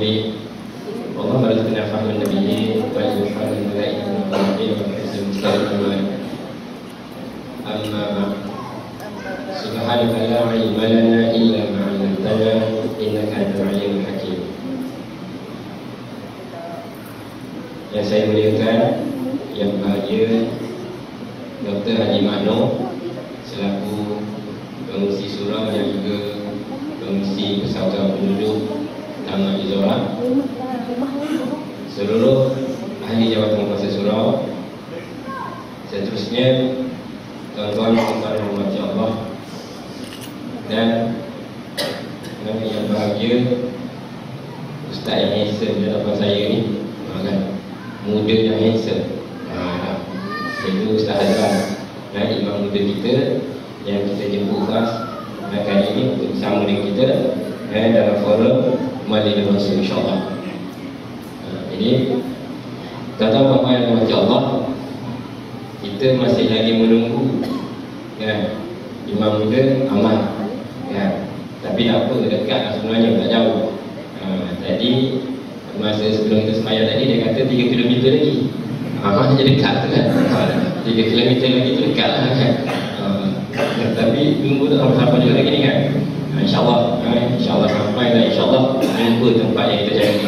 به اللهم ارزقنا فهم النبيين وفهم الملائكة والمؤمنين وحسن المستقبل. أما بعد سبحانك لا علم لنا إلا ما علمتنا إنك أنت العليم الحكيم. Yang saya muliakan, yang bahagia Dr. Haji Makno selaku pengurusi surau yang juga pengurusi persaudaraan penduduk Taman Izora, seluruh ahli jawatan kuasa surau, seterusnya tuan-tuan dan puan rahmati Allah, dan yang bahagia Ustaz yang handsome di hadapan saya ni, kan? Muda yang handsome. Itu Ustaz Azlan, imam muda kita yang kita jemput khas kali ini untuk bersama dengan kita dalam forum Majlis Rasul, insyaAllah. Jadi tuan-tuan yang rahmati Allah, kita masih lagi menunggu imam muda aman, tapi tak apa, dekat lah sebenarnya, tak jauh. Tadi masa sebelum kita semayang tadi, dia kata 3 km lagi. Maknanya dekat tu kan, 3 km lagi tu dekat lah kan. Tapi tunggu tak sampai juga lagi ni kan. InsyaAllah sampai dan InsyaAllah jumpa tempat yang kita cari,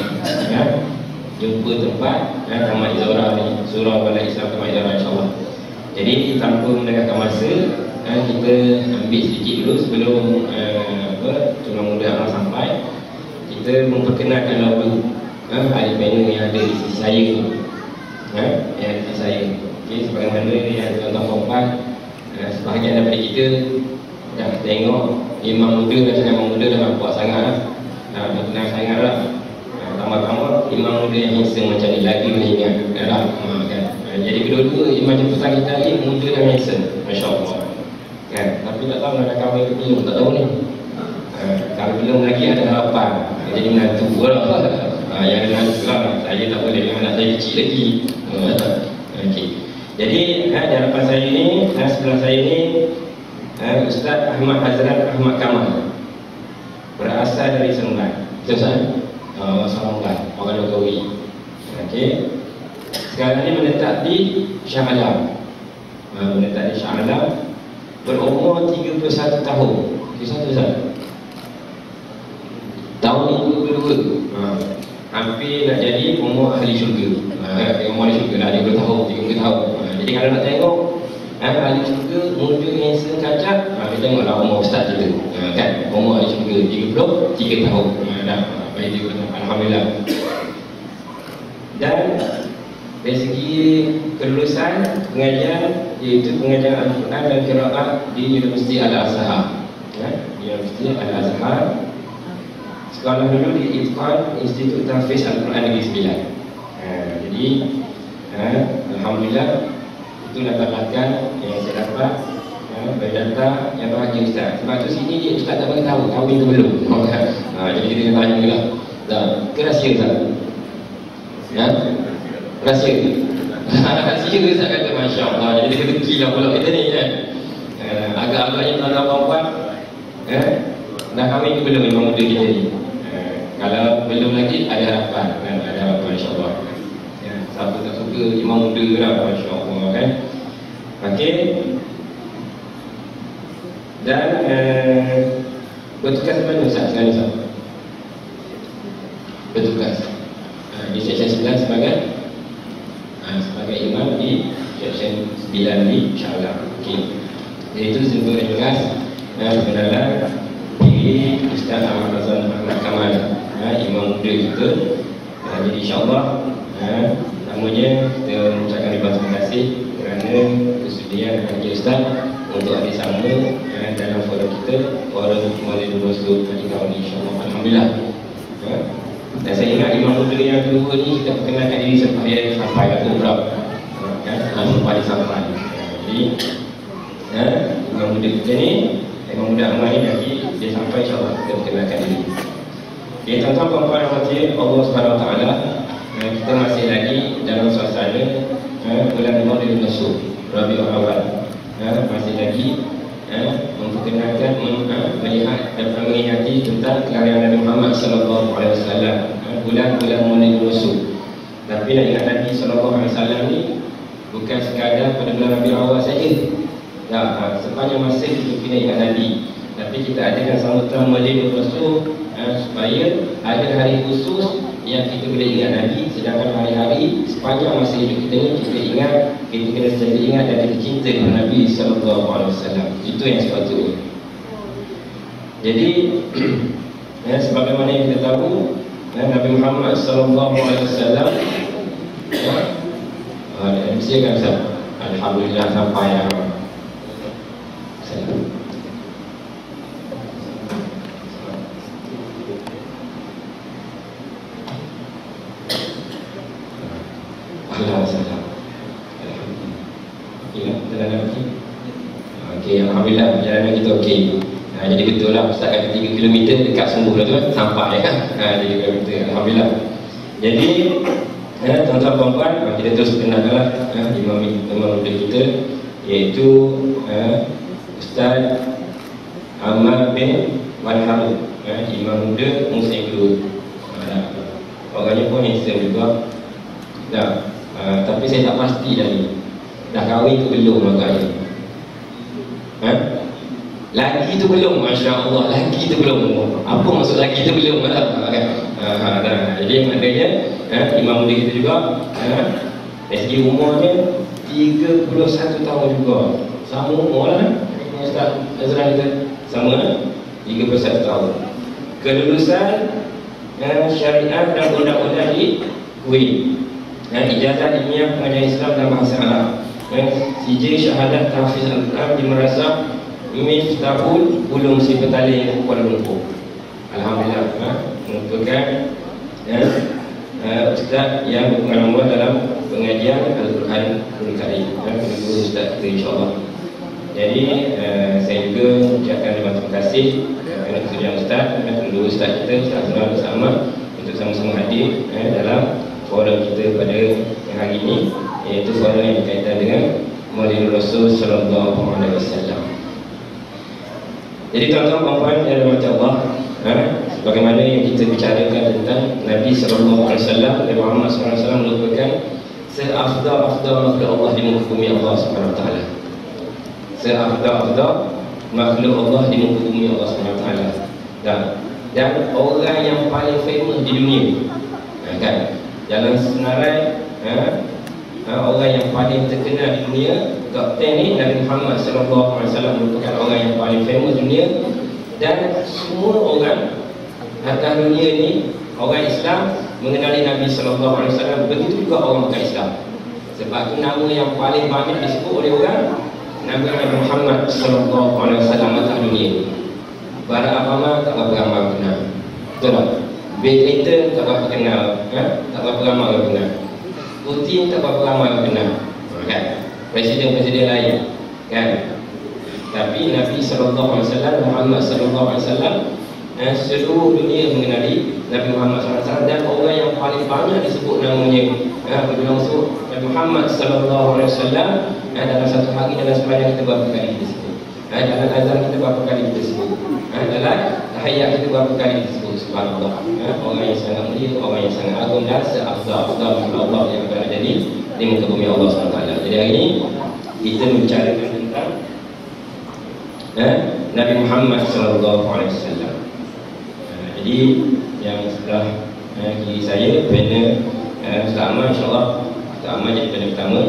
jumpa tempat Taman Izora ni, Surau Balai Islam Taman Izora, InsyaAllah. Jadi tanpa mendengarkan masa, kita ambil sedikit dulu sebelum Tuan Muda Amal sampai. Kita memperkenalkan lagu ahli panel yang ada di sisi saya ni, yang di sisi saya. Okay, sebagaimana yang tuan-tuan perempuan, sebahagian daripada kita dah tengok imam muda dah nampak sangat, dah kenal sangat lah. Tambah-tambah imam muda yang handsome macam ni lagi boleh ingat kan? Jadi kedua-dua imam jemputan kita ni muda dan handsome, Masya Allah kan? Tapi tak tahu nak kahwin ke belum, tak tahu ni. Kalau belum lagi ada harapan jadi menantu lah. Yang ada menantu lah, saya tak boleh, anak saya kecil lagi. Okay. Jadi di hadapan saya ni, sebelah saya ni Ustaz Ahmad Hazrat Ahmad Kamal, berasal dari Seremban. Betul Ustaz? Seremban, orang Logawi. Okey. Sekarang ni menetap di Shah Alam. Menetap di Shah Alam, berumur 31 tahun. 31 Ustaz? Tahun ni 22. Hampir nak jadi umur ahli syurga. Umur ahli syurga dah 30 tahun, 30 tahun. Jadi kalau nak tengok ahli syurga, muda, handsome, cacat, kita tengoklah umur Ustaz kita, kan? Umur ahli syurga 33 tahun. Dah baik juga, alhamdulillah. Dan dari segi kelulusan pengajian, iaitu pengajian Al-Quran dan Qiraat di Universiti Al-Azhar. Universiti Al-Azhar. Sekolah dulu di Itqan, Institut Tahfiz Al-Quran Negeri Sembilan. Jadi alhamdulillah, itu latar belakang yang saya dapat. Berdata yang bahagia Ustaz. Sebab tu sini dia Ustaz tak bagi tahu kahwin ke belum. Jadi kita kena tanya lah. Ke rahsia Ustaz? Rahsia ke? Rahsia ke Ustaz kata, Masya Allah. Jadi dia kena kilau pula kita ni kan. Agak-agaknya tuan-tuan perempuan dah kahwin ke belum imam muda kita ni? Kalau belum lagi, ada harapan kan? Ada harapan, insyaAllah. Siapa tak suka imam muda lah, Masya Allah kan? Okey. Dan bertugas mana Ustaz sekarang Ustaz? Bertugas di seksyen 9 sebagai imam di seksyen 9 ni, insyaAllah. Okey. Iaitu sebuah tugas pengenalan diri Ustaz Ahmad Kamal, imam muda kita. Jadi insyaAllah namanya kita mengucapkan ribuan terima kasih kerana kesudian Haji Ustaz untuk hadir sama dalam forum kita, forum Majlis Rasul pada tahun ini, insyaAllah. Alhamdulillah. Dan saya ingat imam muda yang kedua ni kita perkenalkan diri sampai ke umrah, sampai. Jadi imam muda kita ni, imam muda amal ni lagi dia sampai, insyaAllah kita perkenalkan diri. Okay, tuan-tuan perempuan rahmati Allah Subhanahu Wa Taala, kita masih lagi dalam suasana bulan Maulid Rasul, Rabiul Awal. Masih lagi memperkenalkan, melihat dan mengingati tentang tentang kelahiran Nabi Muhammad sallallahu alaihi wasallam, bulan-bulan mulai menyusul. Tapi nak ingat Nabi sallallahu alaihi wasallam ni bukan sekadar pada bulan Rabiul Awal saja. Sepanjang masa kita kena ingat Nabi. Tapi kita adakan sambutan Maulid Rasul supaya ada hari khusus yang kita boleh ingat Nabi. Sedangkan hari-hari sepanjang masa hidup kita ni kita ingat, kita kena sentiasa ingat dan kita cinta kepada Nabi sallallahu alaihi wasallam. Itu yang sepatutnya. Jadi sebagaimana yang kita tahu, Nabi Muhammad sallallahu alaihi wasallam silakan Ustaz. Alhamdulillah sampai Alhamdulillah perjalanan kita okey. Jadi betul lah Ustaz kata 3 km dekat sembuh lah tu kan, sampai kan. 3 km Alhamdulillah. Jadi tuan-tuan puan-puan, kita terus kenalkanlah imam muda kita, iaitu Ustaz Ammar bin Wan Harun, imam muda Muslim kedua. Orangnya pun handsome juga. Tapi saya tak pasti dah ni dah kahwin tu belum agaknya. Lagi tu belum, Masya Allah, lagi tu belum. Apa maksud lagi tu belum? Jadi maknanya imam muda kita juga dari segi umurnya 31 tahun juga. Sama umur lah Ustaz Azran kita, sama 31 tahun. Kelulusan syariat dan undang-undang di Kuwait, ijazah ilmiah pengajian Islam dan bahasa Arab, CJ syahadat tahfiz Al-Quran di Madrasah Miftahul Ulum Sipetali Kuala Lumpur. Alhamdulillah merupakan Ustaz yang berpengalaman dalam pengajian Al-Quran Karim, guru Ustaz kita insyaAllah. Jadi saya juga ucapkan terima kasih kerana kesudian Ustaz dan guru Ustaz kita Ustaz Azran bersama untuk sama-sama hadir dalam forum kita pada hari ini, iaitu forum yang berkaitan dengan Maulid Rasul sallallahu alaihi wasallam. Jadi tuan-tuan puan-puan yang dirahmati Allah, sebagaimana yang kita bicarakan tentang Nabi sallallahu alaihi wasallam, Nabi Muhammad sallallahu alaihi wasallam merupakan seafdal-afdal makhluk Allah di muka bumi Allah Subhanahu wa taala. Seafdal-afdal makhluk Allah di muka bumi Allah Subhanahu wa taala. Dan orang yang paling famous di dunia, kan? Dalam senarai orang yang paling terkenal di dunia, top 10 ni Nabi Muhammad sallallahu alaihi wasallam merupakan orang yang paling famous di dunia. Dan semua orang atas dunia ni, orang Islam mengenali Nabi sallallahu alaihi wasallam, begitu juga orang bukan Islam. Sebab itu nama yang paling banyak disebut oleh orang Nabi Muhammad sallallahu alaihi wasallam atas dunia. Barack Obama tak berapa ramai kenal, betul tak? Bill Clinton tak berapa kenal, tak berapa ramai kenal. Putin tak berapa ramai kenal, kan? Presiden-presiden lain, kan? Tapi Nabi sallallahu alaihi wasallam, Muhammad sallallahu alaihi wasallam, seluruh dunia mengenali Nabi Muhammad sallallahu alaihi wasallam. Dan orang yang paling banyak disebut namanya berlangsung Nabi Muhammad sallallahu alaihi wasallam dalam satu hari, dalam sepanjang kita berapa kali kita sebut, dalam azan kita berapa kali kita sebut, dalam tahiyat kita berapa kali kita sebut. Subhanallah, orang yang sangat mulia, orang yang sangat agung dan seafdal Allah yang akan jadi di muka bumi Allah SWT. Jadi hari ini kita membicarakan tentang Nabi Muhammad SAW. Jadi yang sebelah kiri saya panel Ustaz Ammar, insyaAllah Ustaz Ammar jadi panel pertama,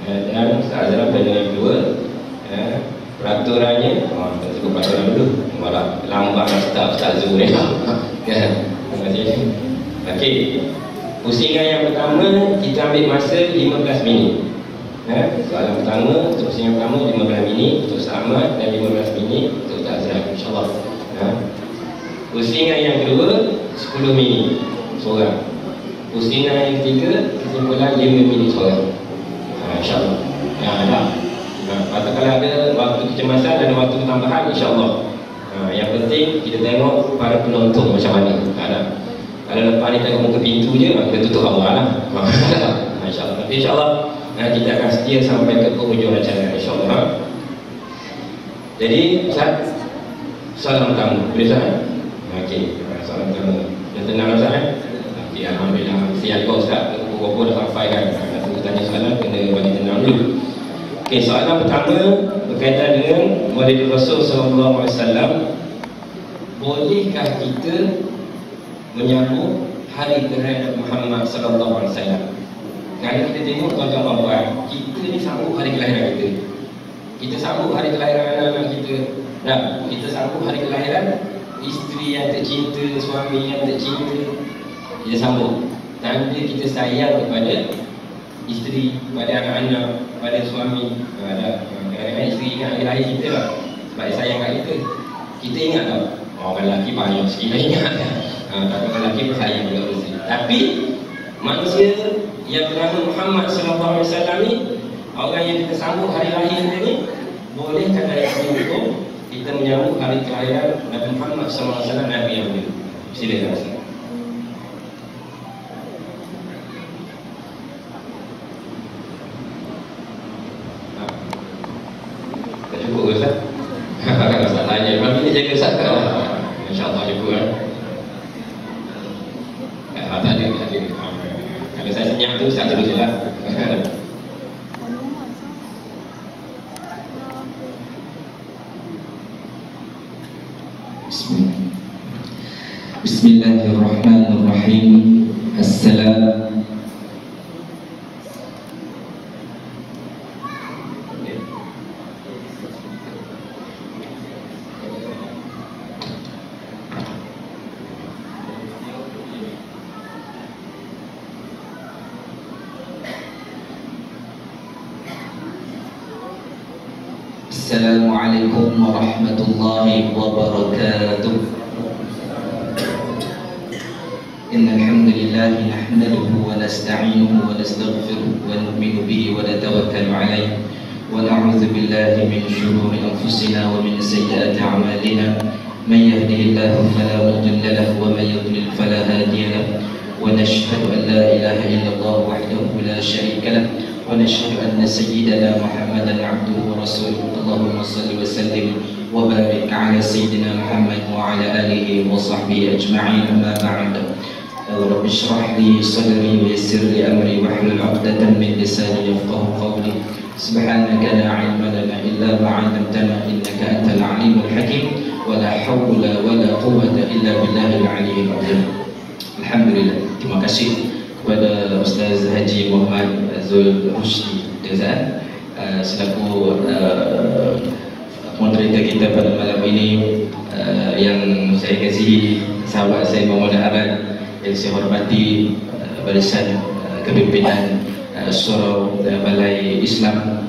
dan Ustaz Azran panel yang kedua. Peraturannya, kita sebut peraturan dulu, malah lambat Ustaz Zul ni. Terima kasih. Okey, pusingan yang pertama kita ambil masa 15 minit. Soalan pertama, untuk pusingan pertama 15 minit untuk Ustaz Ammar dan 15 minit untuk Ustaz Azran, insyaAllah. Pusingan yang kedua 10 minit seorang. Pusingan yang ketiga kesimpulan 5 minit seorang, insyaAllah. Dah. Atau kalau ada waktu kecemasan, ada waktu tambahan, insyaAllah. Yang penting kita tengok para penonton macam mana. Kalau lepas ni tengok muka pintu je, kita tutup awal lah. InsyaAllah. Tapi insyaAllah kita akan setia sampai ke penghujung acara, insyaAllah. Jadi Ustaz, soalan pertama boleh Ustaz? Okey, soalan pertama. Dah tenang Ustaz kan? Okey, alhamdulillah. Siap kau Ustaz. Pukul dah sampai kan. Nak tanya soalan kena bagi tenang dulu. Okey, soalan pertama berkaitan dengan Maulid Rasul sallallahu alaihi wasallam. Bolehkah kita menyambut hari kelahiran Muhammad sallallahu alaihi wasallam? Kalau kita tengok tuan-tuan puan, kita ni sambut hari kelahiran kita. Kita sambut hari kelahiran anak-anak kita. Nah, kita sambut hari kelahiran isteri yang tercinta, suami yang tercinta. Kita sambut. Tanda kita sayang kepada isteri, kepada anak-anak, kepada suami. Kadang-kadang isteri ingat hari lahir kita lah, sebab dia sayang kat kita. Kita ingat tak? Orang lelaki payah sikit lah ingat kan? Orang lelaki pun sayang juga mesti. Tapi manusia yang bernama Muhammad sallallahu alaihi wasallam ni, orang yang kita sambut hari lahir kita ni, bolehkah dari sini kita menyambut hari kelahiran Nabi Muhammad sallallahu alaihi wasallam, Nabi yang mulia? Silakan Ustaz. Tak cukup Ustaz? Ustaz tanya, memang ini jaga Ustaz kan? InsyaAllah cukup kan? Tak ada. Kalau saya senyap tu, Ustaz terus je lah. Bismillahirrahmanirrahim. Assalam. Assalamualaikum warahmatullahi wabarakatuh. Innal hamdalillah nahmaduhu wa nasta'inuhu wa nastaghfiruh wa nu'minu bihi wa natawakkalu alayhi wa na'udzu billahi min shururi anfusina wa min sayyiati a'malina. Man yahdihillahu fala mudilla lahu wa man yudlil fala hadiya lahu. Wa nashhadu an la ilaha illallah wahdahu la sharika lahu. ونشهد أن سيدنا محمدا عبده ورسوله. اللهم صل وسلم وبارك على سيدنا محمد وعلى آله وصحبه أجمعين. أما بعد، رب اشرح لي صدري ويسر لي أمري واحلل عقدة من لساني يفقهوا قولي. سبحانك لا علم لنا إلا ما علمتنا إنك أنت العليم الحكيم ولا حول ولا قوة إلا بالله العلي العظيم. Alhamdulillah. Terima kasih kepada Ustaz Haji Muhammad Zul Rushdi Dezan selaku moderator kita pada malam ini, yang saya kasihi sahabat saya Muhammad Arad, yang saya hormati barisan kepimpinan Surau Balai Islam,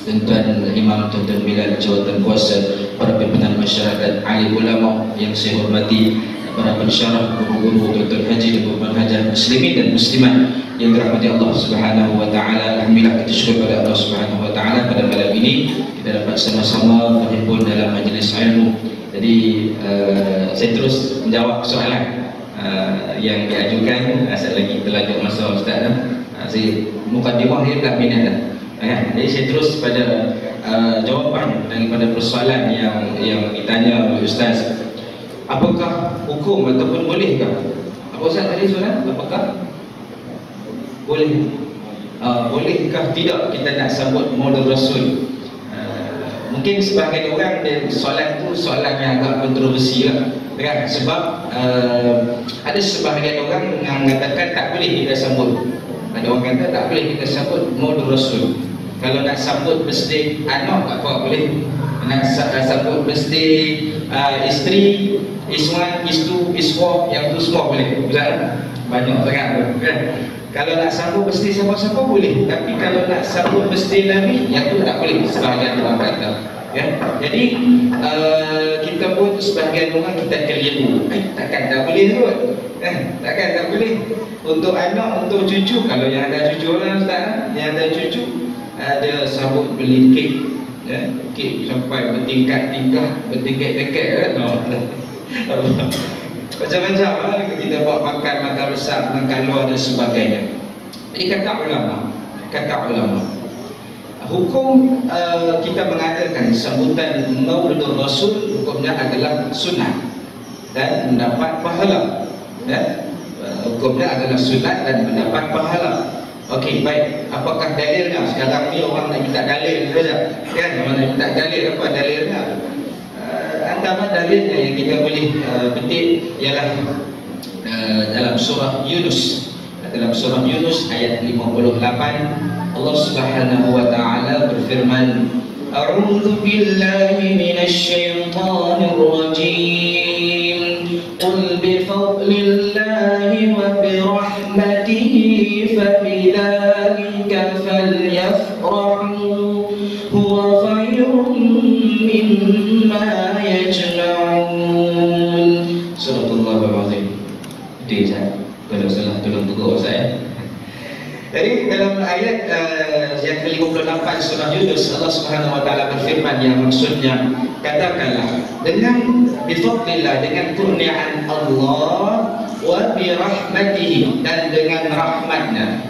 Tuan-Tuan Imam, Tuan-Tuan Bilal Jawatan Kuasa, para pimpinan masyarakat, alim ulama yang saya hormati, para pensyarah, guru-guru, Tuan-Tuan Haji dan Tuan-Tuan Hajah, muslimin dan muslimat yang dirahmati Allah Subhanahu wa taala. Alhamdulillah, kita syukur kepada Allah Subhanahu wa taala pada malam ini kita dapat sama-sama berhimpun dalam majlis ilmu. Jadi saya terus menjawab soalan yang diajukan. Asal lagi terlanjur masa Ustaz dah. Saya mukadimah dia dah minat dah. Jadi saya terus pada jawapan daripada persoalan yang ditanya oleh Ustaz. Apakah hukum ataupun bolehkah? Apa Ustaz tadi soalan? Apakah boleh? Bolehkah tidak kita nak sambut Maulid Rasul? Mungkin sebahagian orang soalan tu soalan yang agak kontroversi lah, kan? Sebab ada sebahagian orang yang mengatakan tak boleh kita sambut. Ada orang kata tak boleh kita sambut Maulid Rasul. Kalau nak sambut birthday anak tak apa boleh. Nak sambut birthday isteri, iswan, istu, iswa, yang tu semua boleh. Betul? Banyak sangat kan? Kalau nak sambut birthday siapa-siapa boleh. Tapi kalau nak sambut birthday Nabi, yang tu tak boleh, sebahagian orang kata. Ya? Jadi kita pun sebahagian orang kita keliru. Takkan tak boleh kot. Takkan tak boleh. Untuk anak, untuk cucu, kalau yang ada cucu orang Ustaz, yang ada cucu, ada sambut beli kek, ya? Kek sampai bertingkat-tingkat kan? Macam-macam lah kita buat makan besar, makan luar dan sebagainya. Jadi kata ulama, hukum kita mengatakan sambutan Maulid Rasul hukumnya adalah sunnah. dan mendapat pahala. Hukumnya adalah sunat dan mendapat pahala. Okey, baik. Apakah dalilnya? Sekarang ni orang nak minta dalil saja. Kan? Orang nak minta dalil, apa dalilnya? Antara dalilnya yang kita boleh petik ialah dalam surah Yunus. Dalam surah Yunus ayat 58, Allah Subhanahu wa taala berfirman, A'udzu billahi minasy syaithanir rajim. Qul bi fadlillahi wa bi rahmatihi fa bidzalika falyafrahu huwa khairun mimma yajma'un. Subhanallahul azim. Dia kalau salah tolong tegur saya. Jadi dalam ayat yang ke-58 surah Yunus, Allah Subhanahu wa taala berfirman yang maksudnya, katakanlah dengan bifadlillah, dengan kurniaan Allah, wa bi rahmatihi, dan dengan rahmatnya.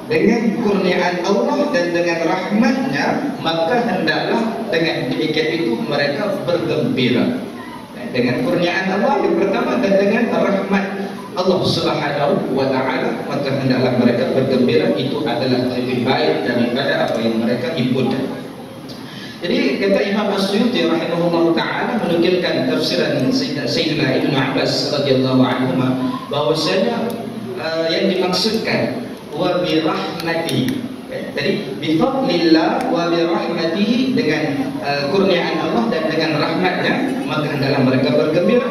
Dengan kurniaan Allah dan dengan rahmatnya, maka hendaklah dengan demikian itu mereka bergembira. Dengan kurniaan Allah yang pertama dan dengan rahmat Allah Subhanahu wa taala, maka hendaklah mereka bergembira. Itu adalah lebih baik daripada apa yang mereka himpunkan. Jadi kata Imam As-Suyuti rahimahullah taala menukilkan tafsiran Sayyidina Ibnu Abbas radhiyallahu anhu bahwasanya yang dimaksudkan wa bi rahmatihi. Jadi bi fadlillah wa bi rahmatihi, dengan kurniaan Allah dan dengan rahmatnya, maka hendaklah mereka bergembira.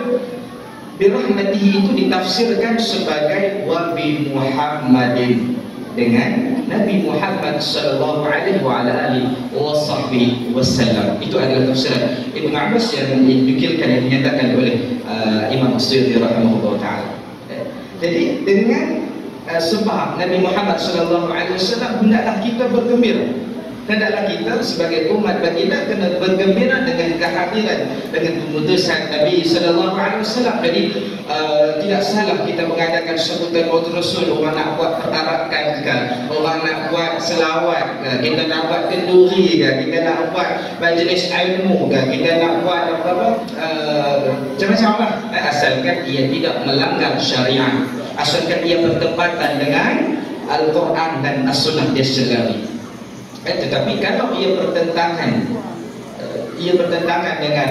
Birahmatihi itu ditafsirkan sebagai wa bi Muhammadin, dengan Nabi Muhammad sallallahu alaihi wa ala alihi wasallam. Itu adalah tafsiran Ibnu Abbas yang dinukilkan, yang dinyatakan oleh Imam As-Suyuti rahimahullah taala. Jadi dengan sebab Nabi Muhammad sallallahu alaihi wasallam, hendaklah kita bergembira. Hendaklah kita sebagai umat baginda kena bergembira dengan kehadiran, dengan keputusan Nabi sallallahu alaihi wasallam. Jadi tidak salah kita mengadakan sebutan Maulid Rasul. Orang nak buat pertarakan ke, orang nak buat selawat ke, kita nak buat kenduri ke, kita nak buat majlis ilmu ke, kita nak buat apa-apa, macam-macam lah. Asalkan ia tidak melanggar syariat, asalkan ia bertepatan dengan Al-Quran dan As-Sunnah dia sendiri. Tetapi kalau ia bertentangan dengan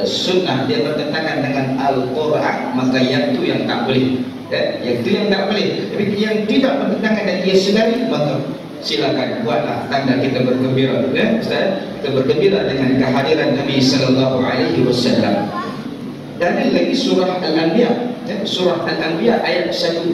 sunnah, dia bertentangan dengan Al-Quran, maka yang itu yang tak boleh. Yang itu yang tak boleh. Tapi yang tidak bertentangan dengan ia sendiri, maka silakan buatlah tanda kita bergembira. Ustaz, kita bergembira dengan kehadiran Nabi sallallahu alaihi wasallam. Dan lagi surah Al-Anbiya, surah Al-Anbiya ayat 107.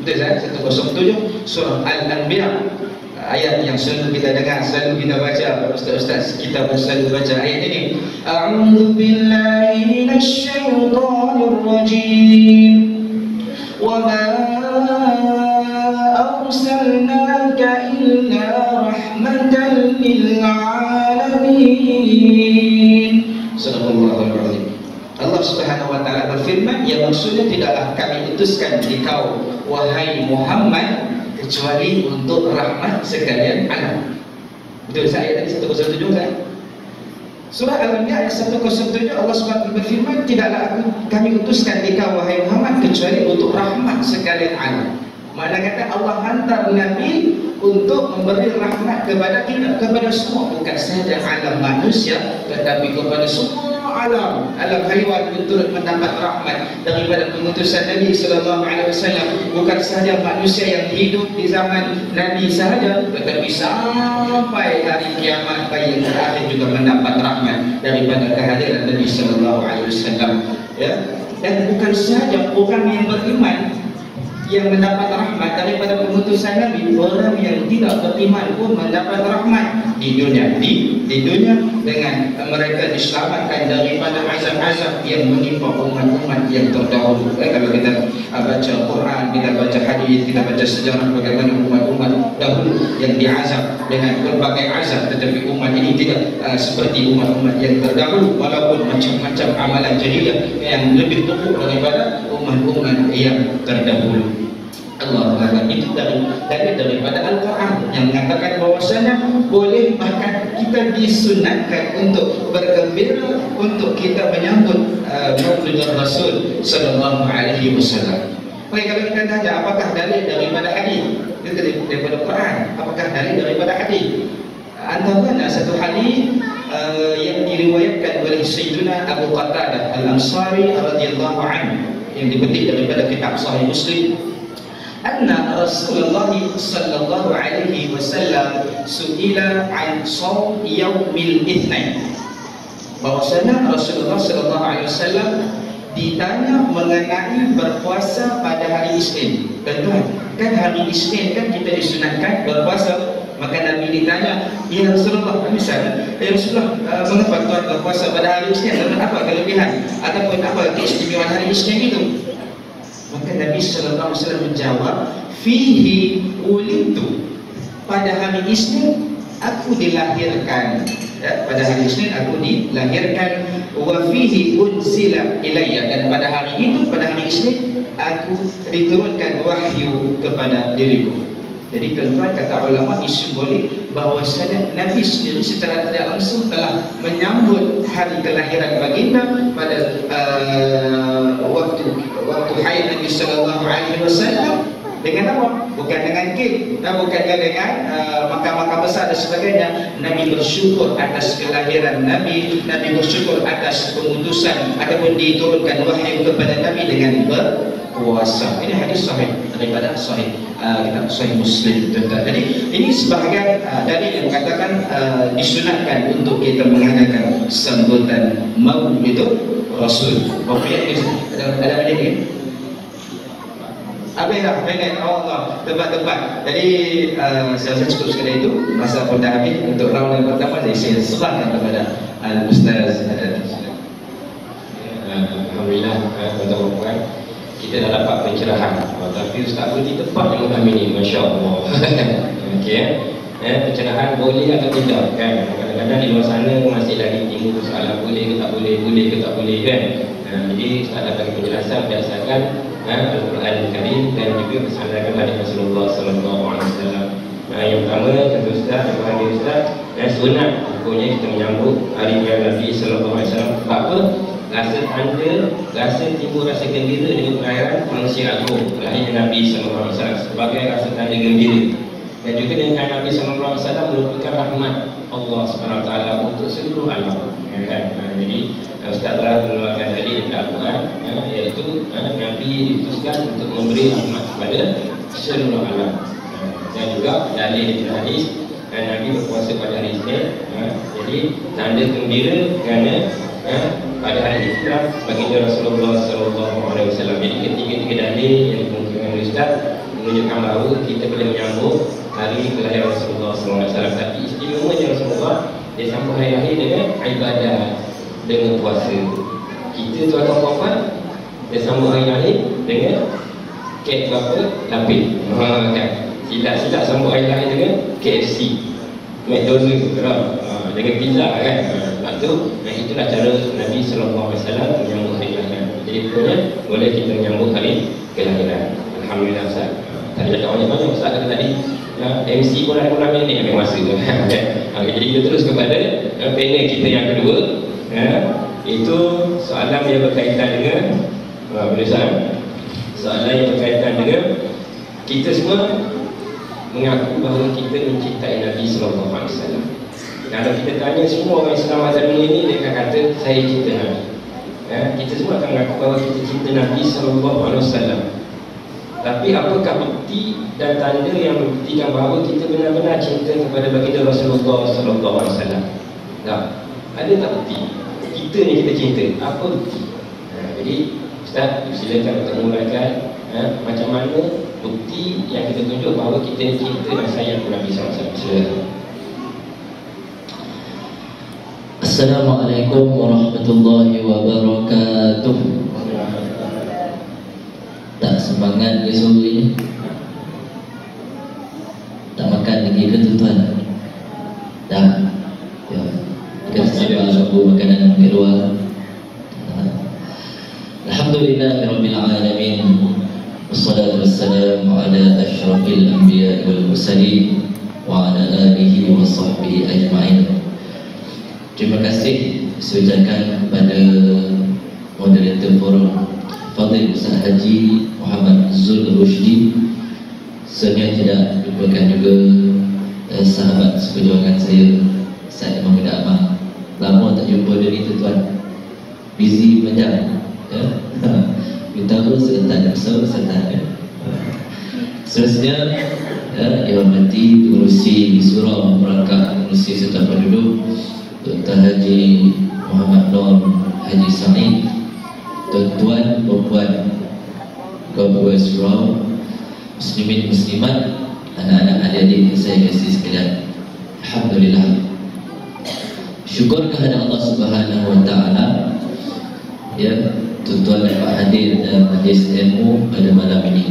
Betul tak? 107 surah Al-Anbiya, ayat yang selalu kita dengar, selalu kita baca. Ustaz-ustaz kita selalu baca ayat ini. A'udzu billahi minasy syaithanir rajim. Wa ma arsalnaka illa rahmatan lil alamin. Subhanallahul azim. Allah Subhanahu wa taala berfirman, yang maksudnya tidaklah kami utuskan engkau wahai Muhammad kecuali untuk rahmat sekalian alam. Betul saya tadi 107 kan? Surah Al-Anbiya ayat 107 Allah Subhanahu berfirman, tidaklah kami utuskan engkau wahai Muhammad kecuali untuk rahmat sekalian alam. Makna kata Allah hantar Nabi untuk memberi rahmat kepada kita, kepada semua, bukan sahaja alam manusia, tetapi kepada semua alam haiwan pun turut mendapat rahmat daripada pengutusan Nabi sallallahu alaihi wasallam. Bukan sahaja manusia yang hidup di zaman Nabi sahaja, tetapi sampai hari kiamat yang terakhir juga mendapat rahmat daripada kehadiran Nabi sallallahu alaihi wasallam. Ya, dan bukan sahaja orang yang beriman yang mendapat rahmat daripada pengutusan Nabi, orang yang tidak beriman pun mendapat rahmat di dunia. Di dunia dengan mereka diselamatkan daripada azab-azab yang menimpa umat-umat yang terdahulu. Kalau kita baca Quran, kita baca hadis, kita baca sejarah bagaimana umat-umat dahulu yang diazab dengan berbagai azab, tetapi umat ini tidak seperti umat-umat yang terdahulu, walaupun macam-macam amalan jahiliyah yang lebih teruk daripada umat-umat yang terdahulu. Allah Akbar. Itu daripada Al-Quran yang mengatakan bahwasanya boleh, bahkan kita disunatkan untuk bergembira, untuk kita menyambut Maulid Rasul sallallahu alaihi wasallam. Baik, kalau kita tanya apakah dalil daripada hadis? Itu daripada Quran. Apakah dalil daripada hadis? Antara satu hadis yang diriwayatkan oleh Sayyidina Abu Qatadah Al-Ansari radhiyallahu anhu, yang dipetik daripada kitab Sahih Muslim, anna Rasulullah sallallahu alaihi wasallam su'ila an shaum yaumil itsnain. Bahwasanya Rasulullah sallallahu alaihi wasallam ditanya mengenai berpuasa pada hari Isnin. Tuan-tuan, kan hari Isnin kan kita disunatkan berpuasa. Maka Nabi ditanya, ya Rasulullah, misalnya, ya Rasulullah, mengapa tuan berpuasa pada hari Isnin? Dan apa kelebihan ataupun apa keistimewaan hari Isnin itu? Maka Nabi sallallahu alaihi wasallam menjawab, fihi ulitu, pada hari Isnin aku dilahirkan. Ya, pada hari Isnin aku dilahirkan. Wa fihi unsila ilayya, dan pada hari itu, pada hari Isnin aku diturunkan wahyu kepada diriku. Jadi tuan-tuan, kata ulama, simbolik bahwasanya Nabi sendiri secara tidak langsung telah menyambut hari kelahiran baginda pada waktu haid Nabi sallallahu alaihi wasallam dengan apa? Bukan dengan kek, bukan dengan makan-makan besar dan sebagainya. Nabi bersyukur atas kelahiran Nabi, Nabi bersyukur atas pengutusan ataupun diturunkan wahyu kepada Nabi dengan berpuasa. Ini hadis sahih daripada sahih kitab Sahih Muslim. Jadi ini sebahagian dari yang mengatakan disunatkan untuk kita mengadakan sambutan Maulid Rasul. Ada ini? Apa yang pengen Allah tempat-tempat. Jadi saya rasa cukup sekali itu. Masa pun dah habis untuk round yang pertama. Jadi saya serahkan kepada Al-Ustaz. Alhamdulillah, tuan-tuan, kita dah dapat pencerahan. Tapi Ustaz pun di tempat yang kami ni, Masya Allah. Okey, pencerahan boleh atau tidak kan? Kadang-kadang di luar sana masih lagi timbul soalan boleh ke tak boleh, boleh ke tak boleh kan? Jadi Ustaz dah bagi penjelasan berdasarkan Al-Quran Al-Karim dan juga bersandar kepada Rasulullah sallallahu alaihi wasallam. Yang pertama, kata Ustaz, kepada Ustaz, sunat hukumnya kita menyambut hari raya Nabi sallallahu alaihi wasallam. Sebab apa? Rasa tanda, rasa timbul rasa gembira dengan kelahiran manusia agung, lahirnya Nabi sallallahu alaihi wasallam, sebagai rasa tanda gembira. Dan juga dengan Nabi sallallahu alaihi wasallam merupakan rahmat Allah Subhanahu wa taala untuk seluruh alam. Jadi Ustaz telah mengeluarkan dalil dalam Al-Quran, iaitu Nabi diutuskan untuk memberi rahmat kepada seluruh alam. Dan juga dalil dalam hadis, Nabi berpuasa pada hari Isnin. Jadi tanda gembira kerana pada hari Isnin baginda Rasulullah sallallahu alaihi wasallam. Jadi ketiga-tiga dalil yang dikemukakan oleh Ustaz menunjukkan bahawa kita boleh menyambut hari kelahiran Rasulullah sallallahu alaihi wasallam. Tapi istimewanya Rasulullah, dia sambut hari-hari dengan ibadah, dengan puasa. Kita tuan-tuan puan-puan, dia sambut hari-hari dengan kek berapa? Lapis. Kan? Silap-silap sambut hari-hari dengan KFC, McDonald's, dengan pizza kan. Sebab tu, itulah cara Nabi sallallahu alaihi wasallam menyambut hari kelahiran. Jadi pokoknya boleh kita menyambut hari kelahiran. Alhamdulillah Ustaz. Tadi cakap banyak-banyak Ustaz kata tadi. MC pun ada kurang minit ambil masa tu. Jadi kita terus kepada panel kita yang kedua. Itu soalan yang berkaitan dengan soalan yang berkaitan dengan kita semua mengaku bahawa kita mencintai Nabi sallallahu alaihi wasallam. Kalau kita tanya semua orang Islam pada dunia ini, dia akan kata saya cinta Nabi. Kita semua akan mengaku bahawa kita cinta Nabi sallallahu alaihi wasallam. Tapi apakah bukti dan tanda yang membuktikan bahawa kita benar-benar cinta kepada baginda Rasulullah sallallahu alaihi wasallam? Tak. Ada tak bukti? Kita ni kita cinta. Apa bukti? Jadi Ustaz silakan untuk menguraikan macam mana bukti yang kita tunjuk bahawa kita ni cinta dan sayang kepada Nabi sallallahu alaihi wasallam. Assalamualaikum warahmatullahi wabarakatuh. Tak semangat ke sore ni? Tak makan lagi ke tuan-tuan? Dah? Ya. Kita sabar tunggu makanan kat luar. Alhamdulillah Rabbil Alamin. Wassalatu wassalamu ala asyrafil anbiya wal mursalin wa ala alihi wa sahbihi ajma'in. Terima kasih saya ucapkan kepada moderator forum Fadil Ustaz Haji Muhammad Zul Rushdi. Saya tidak lupakan juga sahabat seperjuangan saya Ustaz Imam Muda Amal. Lama tak jumpa dia ni tuan-tuan, busy panjang ya. Tahu serentak bersama serta seterusnya ya, dihormati pengurusi surau merangkap pengurusi serta penduduk Dr. Haji Muhammad Nur Haji Sa'id, tuan-tuan, puan-puan, kawan-kawan surau, muslimin muslimat, anak-anak adik-adik saya kasih sekalian, alhamdulillah, syukur kepada Allah Subhanahu wa taala ya, tuan-tuan dapat hadir dalam majlis ilmu pada malam ini.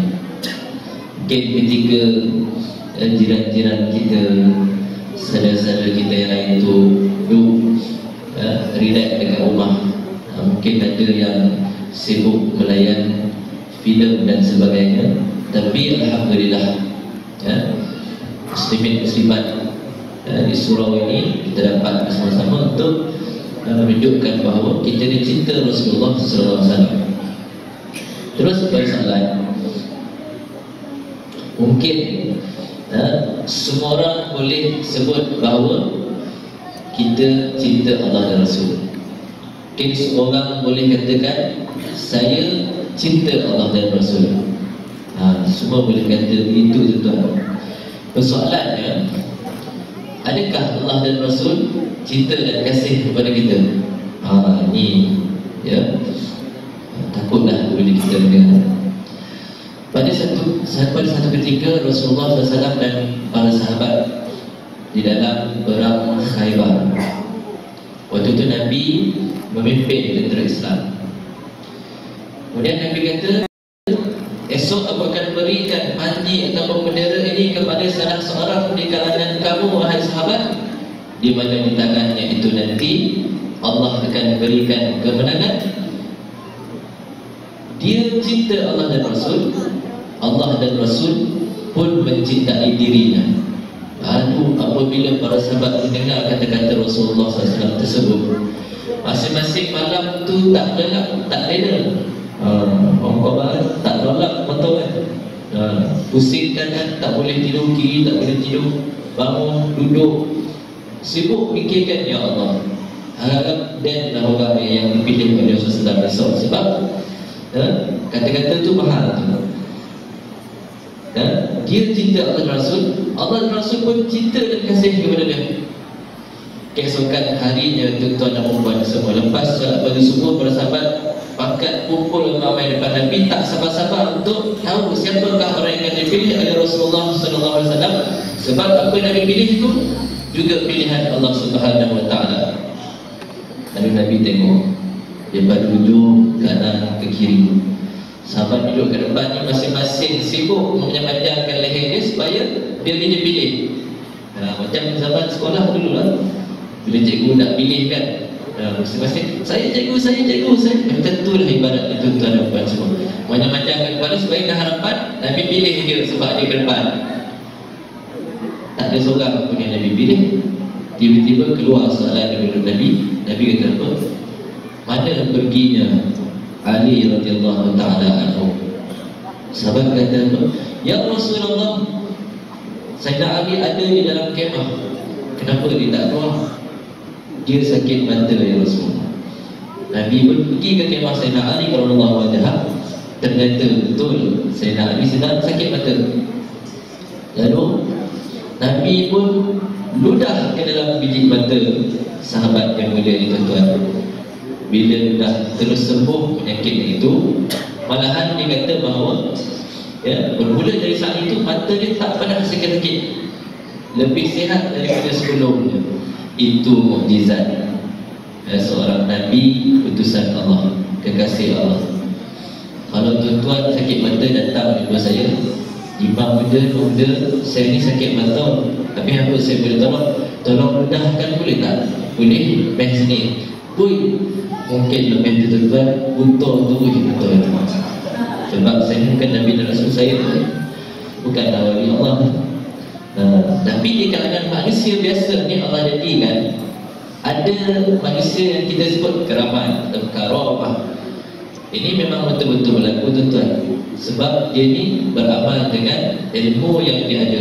Mungkin ketika jiran-jiran kita, saudara-saudara kita yang lain tu duduk relax dekat rumah, mungkin ada yang sibuk melayan filem dan sebagainya, tapi alhamdulillah ya, muslimin muslimat di surau ini kita dapat bersama-sama untuk menunjukkan bahawa kita ni cinta Rasulullah SAW. Terus soalan, mungkin semua orang boleh sebut bahawa kita cinta Allah dan Rasul. Mungkin semua orang boleh katakan saya cinta Allah dan Rasul. Semua boleh kata itu tuan. Persoalannya, adakah Allah dan Rasul cinta dan kasih kepada kita? Ni ya, takutlah bila kita dengar. Pada satu ketika Rasulullah SAW dan para sahabat di dalam perang Khaybar. Waktu itu Nabi memimpin tentera Islam. Kemudian Nabi kata, esok aku akan berikan panji ataupun bendera ini kepada salah seorang di kalangan kamu wahai sahabat, di mana di tangannya itu nanti Allah akan berikan kemenangan. Dia cinta Allah dan Rasul, Allah dan Rasul pun mencintai dirinya. Lalu apabila para sahabat mendengar kata-kata Rasulullah SAW tersebut, masing-masing malam tu tak lelap, tak reda. Orang Qabar tak tolak betul kan, pusing kanan, tak boleh tidur kiri, tak boleh tidur, bangun, duduk, sibuk fikirkan ya Allah, harap dan orang yang dipilih oleh Rasulullah SAW. Sebab kata-kata tu mahal tu. Dia cinta Allah dan Rasul, Allah dan Rasul pun cinta dan kasih kepada dia. Keesokan harinya tuan-tuan dan puan semua, lepas solat pagi subuh, para sahabat pakat kumpul ramai depan Nabi, tak sabar-sabar untuk tahu siapakah orang yang akan dipilih oleh Rasulullah SAW. Sebab apa yang Nabi pilih itu juga pilihan Allah Subhanahu wa taala. Lalu Nabi tengok daripada ujung kanan ke kiri, sahabat duduk ke depan ni masing-masing sibuk memanjangkan leher dia supaya dia dipilih. Macam zaman sekolah dulu lah, bila cikgu nak pilih kan, masing-masing saya cikgu, saya tentulah ibarat itu tuan dan puan semua, manjang-manjangkan kepala supaya ada harapan Nabi pilih dia sebab dia ke depan. Tak ada seorang pun yang Nabi pilih. Tiba-tiba keluar soalan daripada Nabi. Nabi kata apa? Mana perginya Ali radhiyallahu ta'ala anhu? Sahabat kata apa? Ya Rasulullah, Sayyidina Ali ada di dalam kemah. Kenapa dia tak keluar? Dia sakit mata ya Rasulullah. Nabi pun pergi ke kemah Sayyidina Ali radhiyallahu anhu. Ternyata betul Sayyidina Ali sedang sakit mata. Lalu Nabi pun ludah ke dalam biji mata sahabat yang mulia itu tuan. Bila dah terus sembuh penyakit itu, malahan dia kata bahawa bermula dari saat itu mata dia tak pernah sakit-sakit, lebih sihat daripada sebelumnya. Itu mukjizat seorang Nabi utusan Allah, kekasih Allah. Kalau tuan-tuan sakit mata datang jumpa saya, Imam muda, saya ni sakit mata, tapi apa saya boleh tolong mudahkan boleh tak? Boleh, best ni. Mungkin lebih tu tuan butuh tu betul. Sebab saya bukan Nabi dan Rasul, saya bukan wali Allah. Tapi di kalangan manusia biasa ni Allah jadikan ada manusia yang kita sebut keramat atau karamah. Ini memang betul-betul berlaku tuan-tuan. Sebab dia ni beramal dengan ilmu yang dia ada.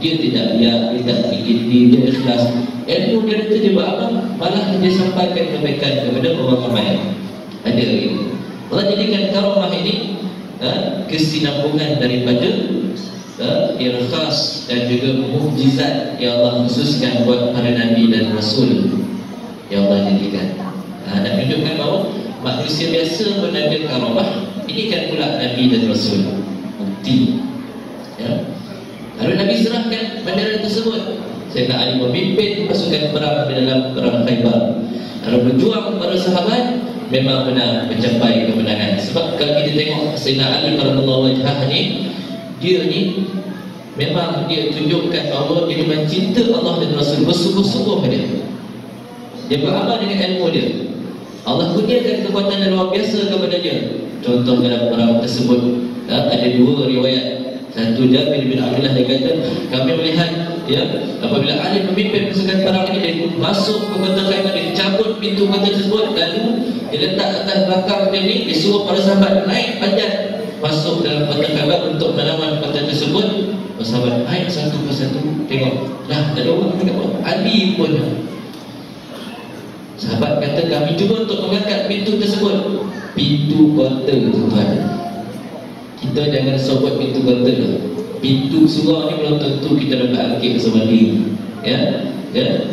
Dia tidak lihat, dia tak fikir diri, dia ikhlas. Ilmu dia itu dia beramal, malah dia sampaikan kebaikan kepada orang ramai. Ada itu. Allah jadikan karamah ini kesinambungan daripada irkhas dan juga mukjizat yang Allah khususkan buat para Nabi dan Rasul yang Allah jadikan. Dan menunjukkan bahawa manusia biasa pun ada karamah. Ini kan pula Nabi dan Rasul. Bukti. Ya. Lalu Nabi serahkan bendera tersebut. Sayyidina Ali memimpin pasukan perang di dalam perang Khaybar. Lalu berjuang para sahabat, memang benar mencapai kemenangan. Sebab kalau kita tengok Sayyidina Ali radhiyallahu anhu ni, dia ni memang dia tunjukkan bahawa dia memang cinta Allah dan Rasul bersungguh-sungguh dia. Dia beramal dengan ilmu dia. Allah kurniakan kekuatan yang luar biasa kepada dia. Contoh dalam perang tersebut ada dua riwayat. Satu Jabir bin Abdullah dia kata, kami melihat ya, apabila Ali memimpin pasukan perang ini, dia masuk ke kota Khaybar, dia cabut pintu kota tersebut, lalu dia letak atas belakang dia ni, dia suruh para sahabat naik panjat masuk dalam kota Khaybar untuk melawan kota tersebut. Para sahabat naik satu persatu, tengok dah ada orang dekat bawah. Ali pun, sahabat kata, kami cuba untuk mengangkat pintu tersebut. Pintu kota tuan. Kita jangan sobot pintu kota lah. Pintu surau ni belum tentu kita dapat angkit sendiri. Ya, ya.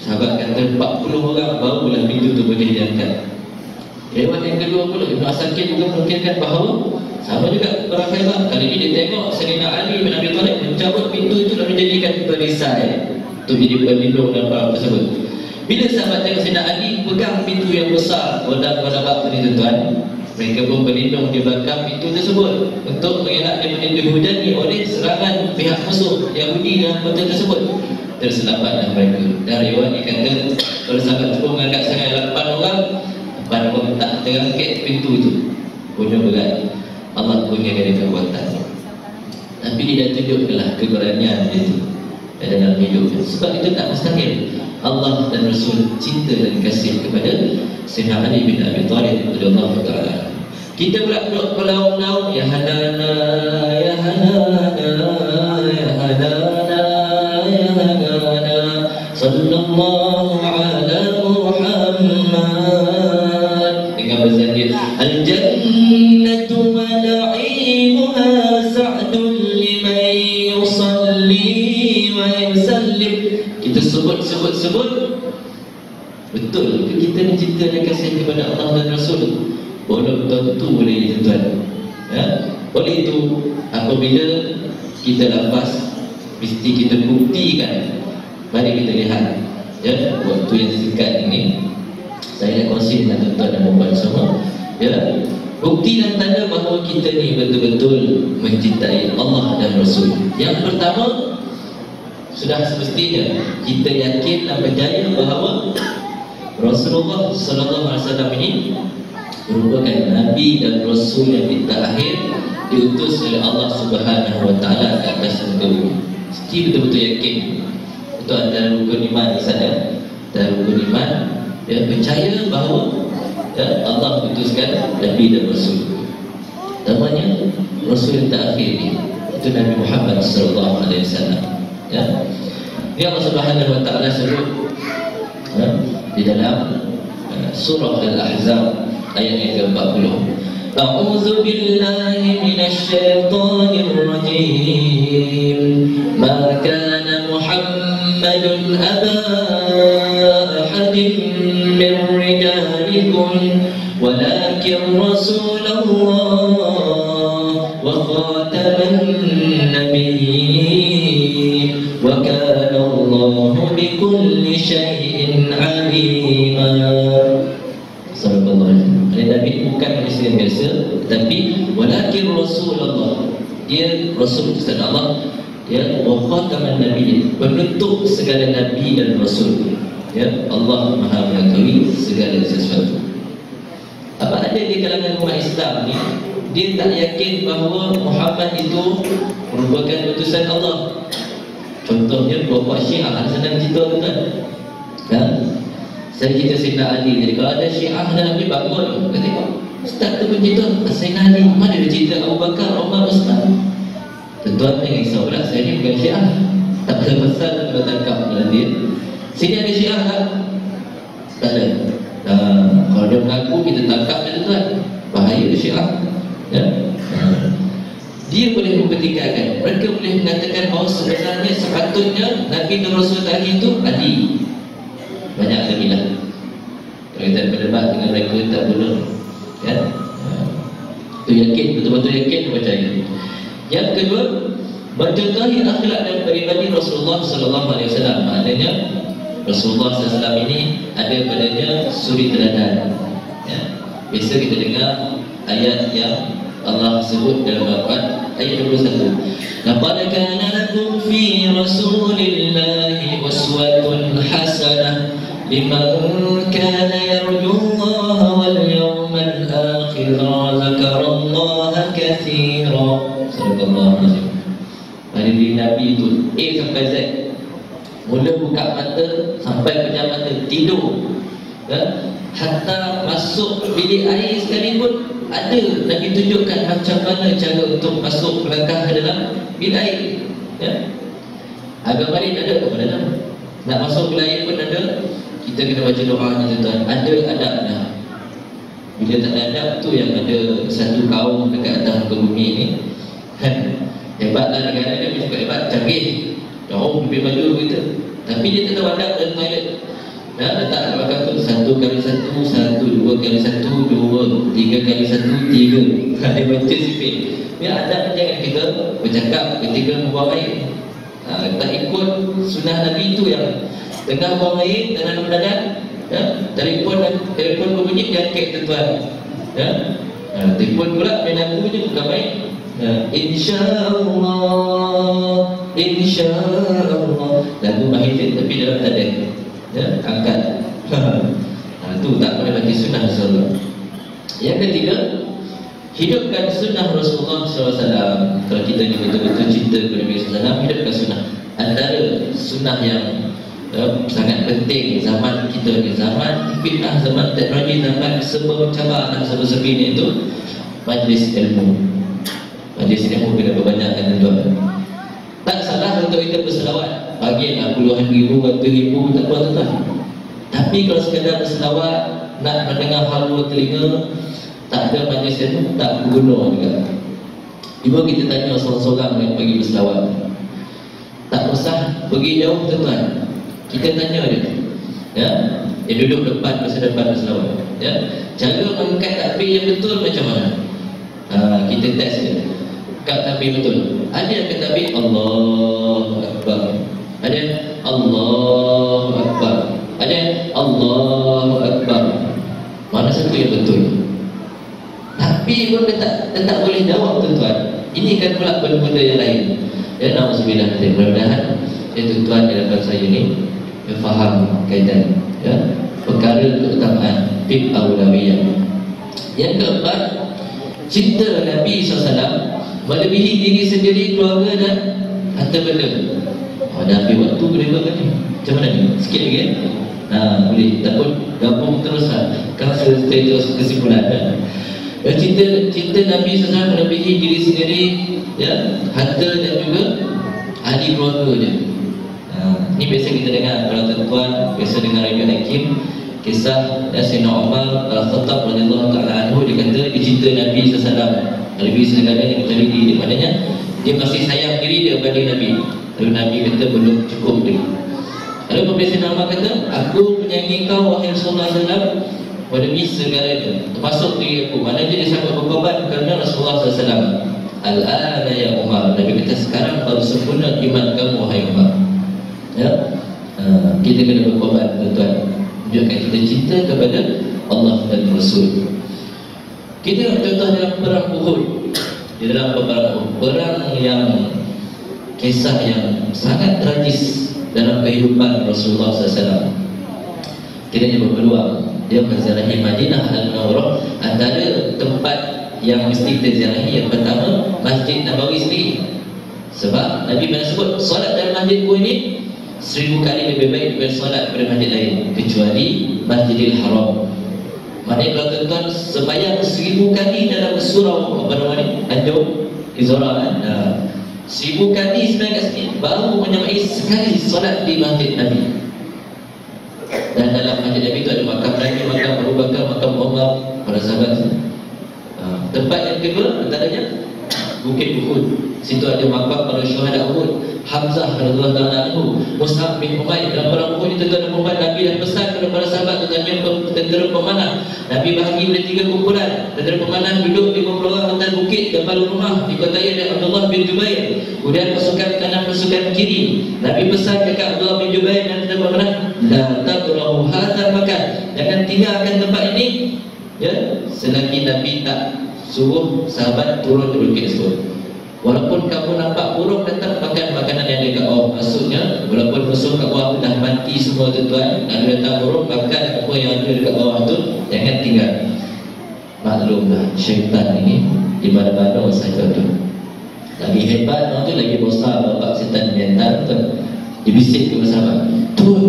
Sahabat kata 40 orang barulah pintu tu boleh diangkat. Riwayat yang kedua pula, Ibn Asakir juga mungkinkan bahawa sama juga perang Khaybar. Kali ini dia tengok Sayyidina Ali bin Abi Thalib mencabut pintu itu dan menjadikan perisai untuk jadi pelindung dalam perang tersebut. Bila sahabat tengok Sayyidina Ali pegang pintu yang besar, wadab-wadab ini tuan-tuan, mereka pun berlindung di belakang pintu tersebut untuk mengelak daripada dihujani oleh serangan pihak musuh Yahudi dalam kota tersebut. Terselamatlah mereka. Dan riwayat kata kalau sahabat tersebut mengangkat sangat 8 orang tak terangkit pintu itu. Punya berat. Allah punya dari kekuatan. Tapi dia dah tunjukkanlah keberanian dia itu dalam hidup. Sebab itu tak mustahil Allah dan Rasul cinta dan kasih kepada Sayyidina Ali bin Abi Thalib radhiyallahu ta'ala. Kita pula duduk berlaung-laung, ya hanana, ya hanana, ya hanana, ya hanana, sallallahu ala Muhammad. Dengan berzanjir, al-jannatu wa na'imuha sa'dun liman yusalli wa yusallim. Kita sebut betul kita ni cinta dan kasih kepada Allah dan Rasul. Belum tentu boleh tuan. Ya? Oleh itu apabila kita lepas, mesti kita buktikan. Mari kita lihat ya, waktu yang singkat ini saya nak kongsi dengan tuan-tuan dan puan semua ya, bukti dan tanda bahawa kita ni betul-betul mencintai Allah dan Rasul. Yang pertama, sudah semestinya kita yakin dan percaya bahawa Rasulullah sallallahu alaihi wasallam ini merupakan Nabi dan Rasul yang terakhir diutus oleh Allah Subhanahu wa taala ke atas muka bumi. Mesti betul-betul yakin. Itu antara rukun iman di sana. Dan rukun iman ya, percaya bahawa ya, Allah utuskan Nabi dan Rasul. Namanya Rasul yang terakhir ini, itu Nabi Muhammad sallallahu alaihi wasallam. Ya. Ini Allah Subhanahu wa taala sebut di dalam surah Al-Ahzab ayat yang ke-40. A'udzu billahi minasy syaithanir rajim. Ma kana Muhammadun aba ahadin min rijalikum walakin Rasulullah wa khataman nabiyyin wa kana Allahu bikulli syai'in 'alima. Sallallahu alaihi wasallam. Nabi bukan manusia biasa, tapi walakin Rasulullah. Dia Rasul utusan Allah, ya, wa khataman nabiyyin, penutup segala nabi dan rasul. Ya, Allah Maha mengetahui segala sesuatu. Apa ada di kalangan umat Islam ni, dia tak yakin bahawa Muhammad itu merupakan utusan Allah. Contohnya kelompok Syiah, senang cerita tuan. Kan? Saya cerita Sayyidina Ali, jadi kalau ada Syiah dalam ni bangun, kata tengok Ustaz tu pun cerita Sayyidina Ali, mana dia cerita Abu Bakar, Umar, Uthman. Tuan jangan risau pula, saya ni bukan Syiah. Tak ada pasal kalau tangkap dalam dia. Sini ada Syiah tak? Tak ada. Kalau dia mengaku, kita tangkap dia tuan. Bahaya dia Syiah. Ya? Dia boleh mempertikaikan. Mereka boleh mengatakan bahawa sebenarnya sepatutnya Nabi dan Rasul tadi itu Ali. Banyak lagi lah. Kalau kita berdebat dengan mereka, tak benar. Ya? Itu yakin, betul-betul yakin, percaya. Yang kedua, mencontohi akhlak dan peribadi Rasulullah SAW. Maknanya Rasulullah SAW ini ada padanya suri teladan. Ya? Biasa kita dengar ayat yang Allah sebut dalam Al-Quran, ayat 21. Laqad kana lakum fi Rasulillahi uswatun hasanah liman kana yarjullaha wal yawmal akhir wa dzakarallaha katsiran. Sadaqallahul Azim. Nabi itu A sampai Z, mula buka mata sampai pejam mata, tidur, ya? Hatta masuk bilik air sekalipun ada Nabi tunjukkan macam mana cara untuk masuk melangkah dalam bilik air. Ya? Agama lain ada apa dalam? Nak masuk bilik air pun ada. Kita kena baca doa ni tuan. Ada adabnya. Bila tak ada adab tu yang ada satu kaum dekat atas muka bumi ni. Hebatlah negara dia, cukup hebat, canggih, jauh lebih maju kita. Tapi dia tak tahu adab dalam toilet. Ya, letak kat belakang tu 1 kali 1, 1, 2 kali 1, 2, 3 kali 1, 3. Dia baca sipit. Ya, adab jangan kita bercakap ketika membuang air. Tak ikut sunnah Nabi tu yang tengah buang air, tangan mendadak, ya, telefon berbunyi, jangkit tuan. Ya, telefon pula main lagu je, bukan main. Ya, InsyaAllah, InsyaAllah. Lagu Mahidin tapi dalam tadek. Ya, angkat. Itu tak boleh bagi sunnah Rasulullah. Yang ketiga, hidupkan sunnah Rasulullah SAW. Kalau kita ni betul-betul cinta kepada Nabi SAW, hidupkan sunnah. Antara sunnah yang sangat penting zaman kita ni, zaman fitnah, zaman teknologi, zaman serba mencabar dan serba sepi itu, majlis ilmu. Majlis ilmu kena berbanyakkan tuan. Tak salah untuk kita berselawat. Bagilah puluhan ribu, ratus ribu, tak apa tuan. Tapi kalau sekadar berselawat, nak mendengar halu telinga, tak ada majlis ilmu, tak berguna juga. Cuba kita tanya seorang-seorang yang pergi berselawat. Tak usah pergi jauh tuan. Kita tanya dia. Ya, dia duduk depan, masa depan berselawat. Ya, cara mengangkat takbir yang betul macam mana? Kita test dia. Kat takbir betul. Ada yang kata takbir Allahu Akbar. Ada Allahu Akbar. Ada Allahu Akbar. Mana satu yang betul? Tapi pun dia tak boleh jawab tuan. Ini kan pula benda-benda yang lain. Ya, na'udzubillah. Mudah-mudahan tuan di depan saya ni dia faham kaitan, ya, perkara keutamaan fiqh awlawiyah. Yang keempat, cinta Nabi SAW melebihi diri sendiri, keluarga dan harta benda. Dah habis waktu boleh buat ni. Macam mana ni? Sikit lagi ya? Boleh. Tak pun gabung terus lah. Kan saya terus kesimpulan. Cinta Nabi SAW melebihi diri sendiri, ya, harta dan juga ahli keluarga dia. Ini biasa kita dengar para tuan, biasa dengar Ibn Hakim, kisah Sayyidina Umar Al-Khattab radhiyallahu ta'ala anhu. Dia kata dia cinta Nabi SAW lebih segalanya kecuali diri dia. Maknanya dia masih sayang diri dia pada Nabi. Lalu Nabi kata belum cukup dia. Lalu Sayyidina Umar kata, aku menyayangi kau wahai Rasulullah SAW melebihi segalanya, termasuk diri aku. Maknanya dia sangat berkorban kerana Rasulullah SAW. Al-ana ya Umar. Nabi kata sekarang baru sempurna iman kamu wahai Umar. Ya, kita kena berkorban tuan. Tunjukkan kita cinta kepada Allah dan Rasul. Kita contoh dalam perang Uhud. Di dalam perang yang kisah yang sangat tragis dalam kehidupan Rasulullah SAW. Kiranya berpeluang dia menziarahi Madinah Al-Munawwarah. Antara tempat yang mesti kita ziarahi yang pertama Masjid Nabawi sendiri. Sebab Nabi pernah sebut solat dalam masjid ini 1000 kali lebih baik daripada solat pada masjid lain, kecuali Masjidil Haram. Maknanya kalau tuan-tuan sembahyang 1000 kali dalam surau apa nama ni? Anjur Izora kan? 1000 kali sembahyang kat sini baru menyamai sekali solat di masjid Nabi. Dan dalam masjid Nabi itu ada makam Nabi, makam Abu Bakar, makam Umar, para sahabat. Tempat yang kedua antaranya Bukit Uhud. Situ ada makam para syuhada Uhud, Hamzah radhiyallahu anhu, Mus'ab bin Umair. Dalam perang Uhud itu tuan perempuan Nabi dah pesan kepada para sahabat tentang tentera pemanah. Nabi bahagi pada 3 kumpulan. Tentera pemanah duduk di beberapa atas bukit Jabal Rumah dikuasai oleh Abdullah bin Jubair. Kemudian pasukan kanan, pasukan kiri. Nabi pesan dekat Abdullah bin Jubair dan tentera pemanah, la taqrabu hadzal makan. Jangan tinggalkan tempat ini. Ya, selagi Nabi tak suruh sahabat turun di bukit tersebut. Walaupun kamu nampak burung datang makan makanan yang dekat bawah, maksudnya walaupun musuh kat bawah dah mati semua tuan-tuan, ada datang burung makan apa yang ada dekat bawah tu, jangan tinggal. Maklumlah syaitan ini di mana-mana saja tu. Lagi hebat orang tu, lagi besar bapak setan mental tu. Dibisik ke sahabat, turun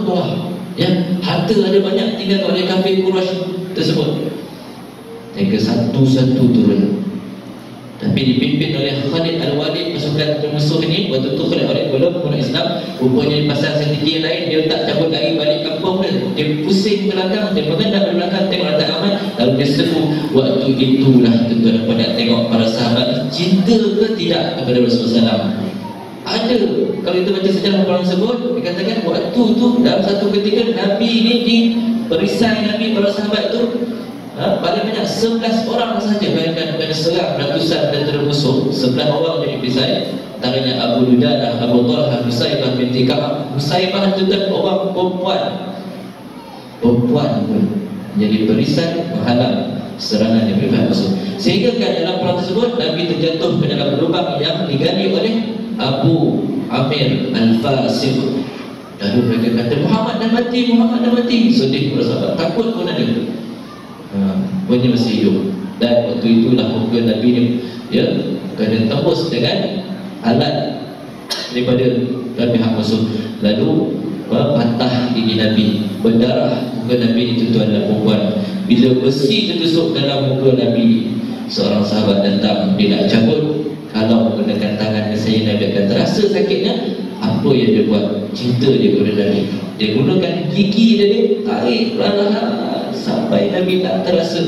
bawah. Ya, harta ada banyak tinggal oleh kafir Quraisy tersebut. Mereka satu-satu turun. Tapi dipimpin oleh Khalid Al-Walid, pasukan musuh ini. Waktu tu Khalid Al-Walid belum masuk Islam. Rupanya pasal strategi yang lain, dia tak cabut lagi balik kampung dia. Dia pusing ke belakang, dia mengendap ke belakang, tengok tak aman, lalu dia seru. Waktu itulah tuan-tuan nak tengok para sahabat cinta ke tidak kepada Rasulullah SAW. Ada, kalau kita baca sejarah orang sebut, dikatakan waktu tu dalam satu ketika Nabi ini di perisai Nabi para sahabat tu paling banyak 11 orang sahaja. Bayangkan pada serang ratusan tentera musuh, 11 orang jadi perisai. Antaranya Abu Dudadah, Abu Talha, Husaybah binti Ka'ab. Husaybah itu kan orang perempuan pun jadi perisai menghalang serangan yang berpihak musuh. Sehingga kan dalam perang tersebut Nabi terjatuh ke dalam lubang yang digali oleh Abu Amir Al-Fasiq. Lalu mereka kata Muhammad dah mati. Sedih para sahabat, takut pun ada. Punya masih hidup. Dan waktu itulah muka Nabi ni ya kena tembus dengan alat daripada pihak musuh. Lalu patah gigi Nabi, berdarah muka Nabi ni tuan-tuan dan perempuan. Bila besi tertusuk dalam muka Nabi, seorang sahabat datang, dia nak cabut. Kalau menggunakan tangan saya, Nabi akan terasa sakitnya. Apa yang dia buat? Cinta dia kepada Nabi. Dia gunakan gigi dia, tarik perlahan sampai Nabi tak terasa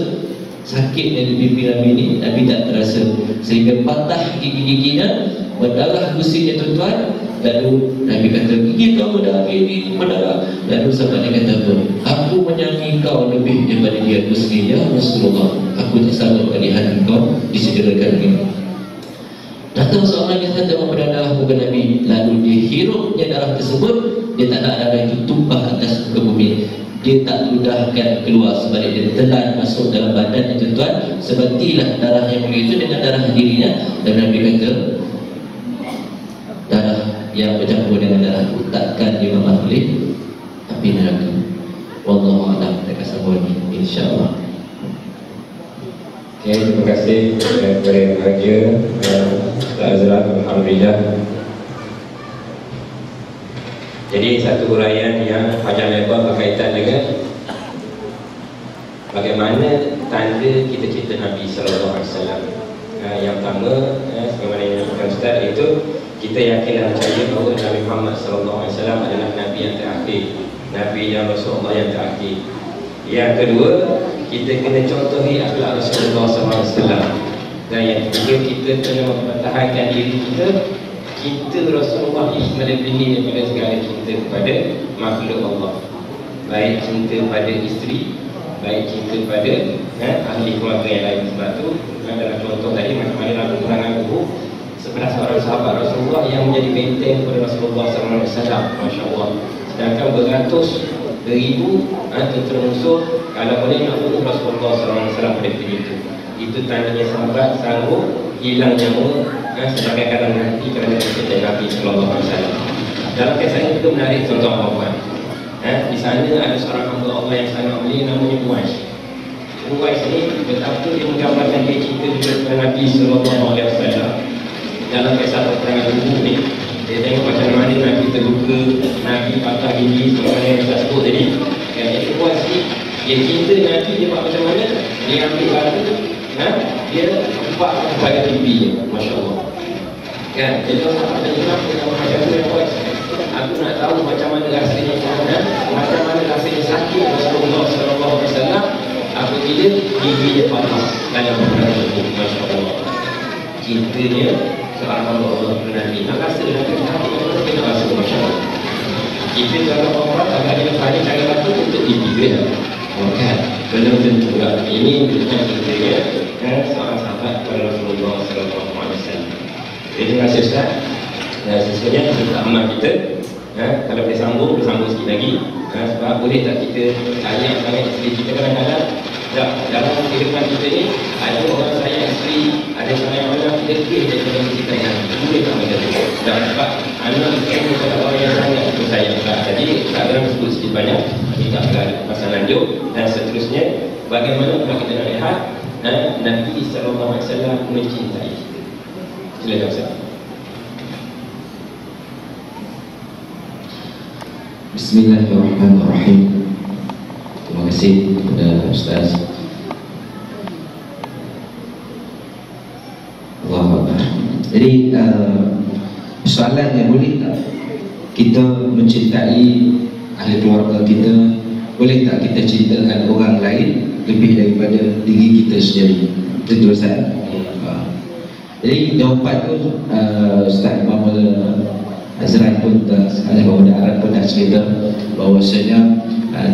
sakitnya di pipi Nabi ni. Nabi tak terasa, sehingga patah gigi-giginya, berdarah gusinya tuan-tuan. Lalu Nabi kata, gigi kamu dah habis berdarah. Lalu sahabat dia kata apa? Aku menyayangi kau lebih daripada dia aku sendiri, ya Rasulullah. Aku tak sanggup pada hati kau disederhanakan ini. Datang seorang yang datang berdarah muka Nabi, lalu dia hirupnya darah tersebut. Dia tak nak darah itu tumpah atas muka bumi. Dia tak ludahkan keluar, sebalik dia telan masuk dalam badan itu tuan. Sebatilah darah yang mulia itu dengan darah dirinya. Dan Nabi kata, darah yang bercampur dengan darah itu takkan dimamah oleh api neraka. Wallahu a'lam. Kita akan sambung ini insya-Allah. Okay, terima kasih kepada yang bahagia Ustaz Azraq, alhamdulillah. Jadi satu uraian yang panjang lebar berkaitan dengan bagaimana tanda cita-cita Nabi sallallahu alaihi wasallam. Yang pertama, sebagaimana yang disampaikan Ustaz, itu kita yakin dan percaya bahawa Nabi Muhammad sallallahu alaihi wasallam adalah Nabi yang terakhir, Nabi yang Rasulullah yang terakhir. Yang kedua, kita kena contohi akhlak Rasulullah SAW. Dan yang ketiga, kita kena mempertahankan diri kita Rasulullah ini melebihi daripada segala cinta kepada makhluk Allah. Baik cinta pada isteri, baik cinta pada ahli keluarga yang lain. Sebab tu dalam contoh tadi, macam mana dalam peperangan Uhud, 11 orang sahabat Rasulullah yang menjadi benteng kepada Rasulullah SAW. Masya Allah. Sedangkan beratus ribu tentera musuh kalau boleh nak bunuh Rasulullah SAW pada ketika itu. Itu tandanya sahabat sanggup hilang nyawa sebagai kadang nanti kerana mencintai Nabi SAW. Dalam kisah ini kita menarik contoh perempuan. Di sana ada seorang hamba Allah yang sangat mulia namanya Uwais. Uwais ini betapa dia menggambarkan dia cinta kepada Nabi SAW. Dalam kisah peperangan Uhud ni, dia tengok macam mana Nabi terluka, Nabi patah gigi sebagaimana yang saya sebut tadi. Jadi Uwais ni dia cinta Nabi, dia buat macam mana? Dia ambil batu, dia empak kepada pipi, Masya Allah. Kan? Jadi orang tak tanya kenapa kamu macam tu yang Uwais? Aku nak tahu macam mana rasanya macam mana rasanya sakit Rasulullah SAW apabila gigi dia patah dalam peperangan itu. Masya Allah. Cintanya seorang hamba Allah kepada Nabi. Nak rasa Nabi sakit macam mana kita rasa? Masya Allah. Kita kalau orang agak dia tanya cara rasa untuk gigi dia. Kan? Belum tentu juga. Ini bukan cintanya seorang sahabat kepada Rasulullah SAW. Terima kasih Ustaz. Sesungguhnya kita amal kita, kalau boleh sambung sikit lagi. Sebab boleh tak kita sayang sangat isteri kita? Kadang-kadang dalam kehidupan kita ni ada orang sayang isteri, ada sayang anak, kita lebih daripada kita sayang. Boleh tak macam tu? Sebab anak bukan kepada orang yang sangat kita sayang. Jadi tak dalam sebut sikit banyak, minta pasal lanjut dan seterusnya. Bagaimana kalau kita nak lihat Nabi SAW mencintai kita. Silakan Ustaz. Bismillahirrahmanirrahim. Terima kasih kepada Ustaz. Allahu Akbar. Jadi soalannya, boleh tak kita mencintai ahli keluarga kita? Boleh tak kita cintakan orang lain lebih daripada diri kita sendiri? Itu Ustaz. Jadi jawapan tu Ustaz Muhammad Azrai pun ada Muhammad pun dah cerita bahawasanya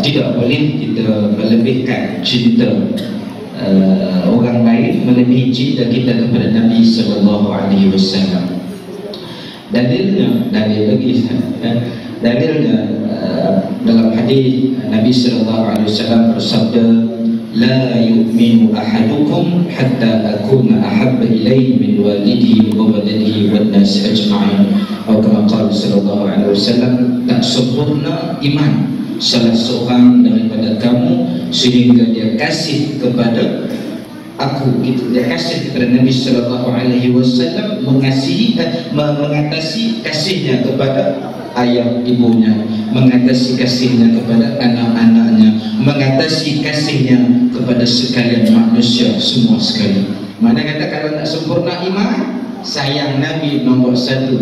tidak boleh kita melebihkan cinta orang lain melebihi cinta kita kepada Nabi SAW. Dalilnya dalam hadis Nabi SAW bersabda, la yu'minu ahadukum hatta akuna ahabba ilayhi min walidihi wa waladihi wan nasi ajma'in. Atau kama qala sallallahu alaihi wasallam, tak sempurna iman salah seorang daripada kamu sehingga dia kasih kepada aku, dia kasih kepada Nabi sallallahu alaihi wasallam, mengatasi kasihnya kepada ayah ibunya, mengatasi kasihnya kepada anak-anaknya, mengatasi kasihnya kepada sekalian manusia semua sekali. Mana kata kalau nak sempurna iman, sayang Nabi nombor satu,